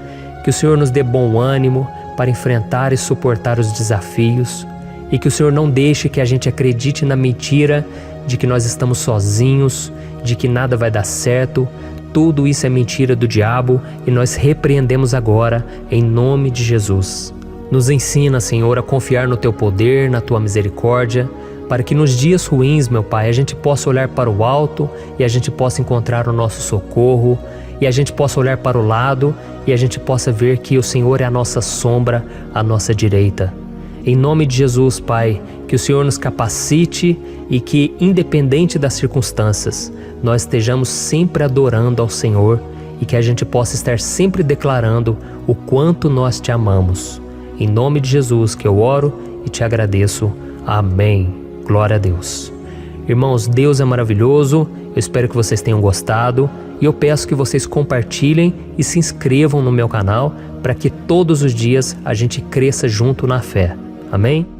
que o Senhor nos dê bom ânimo para enfrentar e suportar os desafios e que o Senhor não deixe que a gente acredite na mentira de que nós estamos sozinhos, de que nada vai dar certo. Tudo isso é mentira do diabo e nós repreendemos agora em nome de Jesus. Nos ensina, Senhor, a confiar no Teu poder, na Tua misericórdia, para que nos dias ruins, meu Pai, a gente possa olhar para o alto e a gente possa encontrar o nosso socorro e a gente possa olhar para o lado e a gente possa ver que o Senhor é a nossa sombra, a nossa direita. Em nome de Jesus, Pai, que o Senhor nos capacite e que, independente das circunstâncias, nós estejamos sempre adorando ao Senhor e que a gente possa estar sempre declarando o quanto nós te amamos. Em nome de Jesus que eu oro e te agradeço. Amém. Glória a Deus. Irmãos, Deus é maravilhoso. Eu espero que vocês tenham gostado e eu peço que vocês compartilhem e se inscrevam no meu canal para que todos os dias a gente cresça junto na fé. Amém?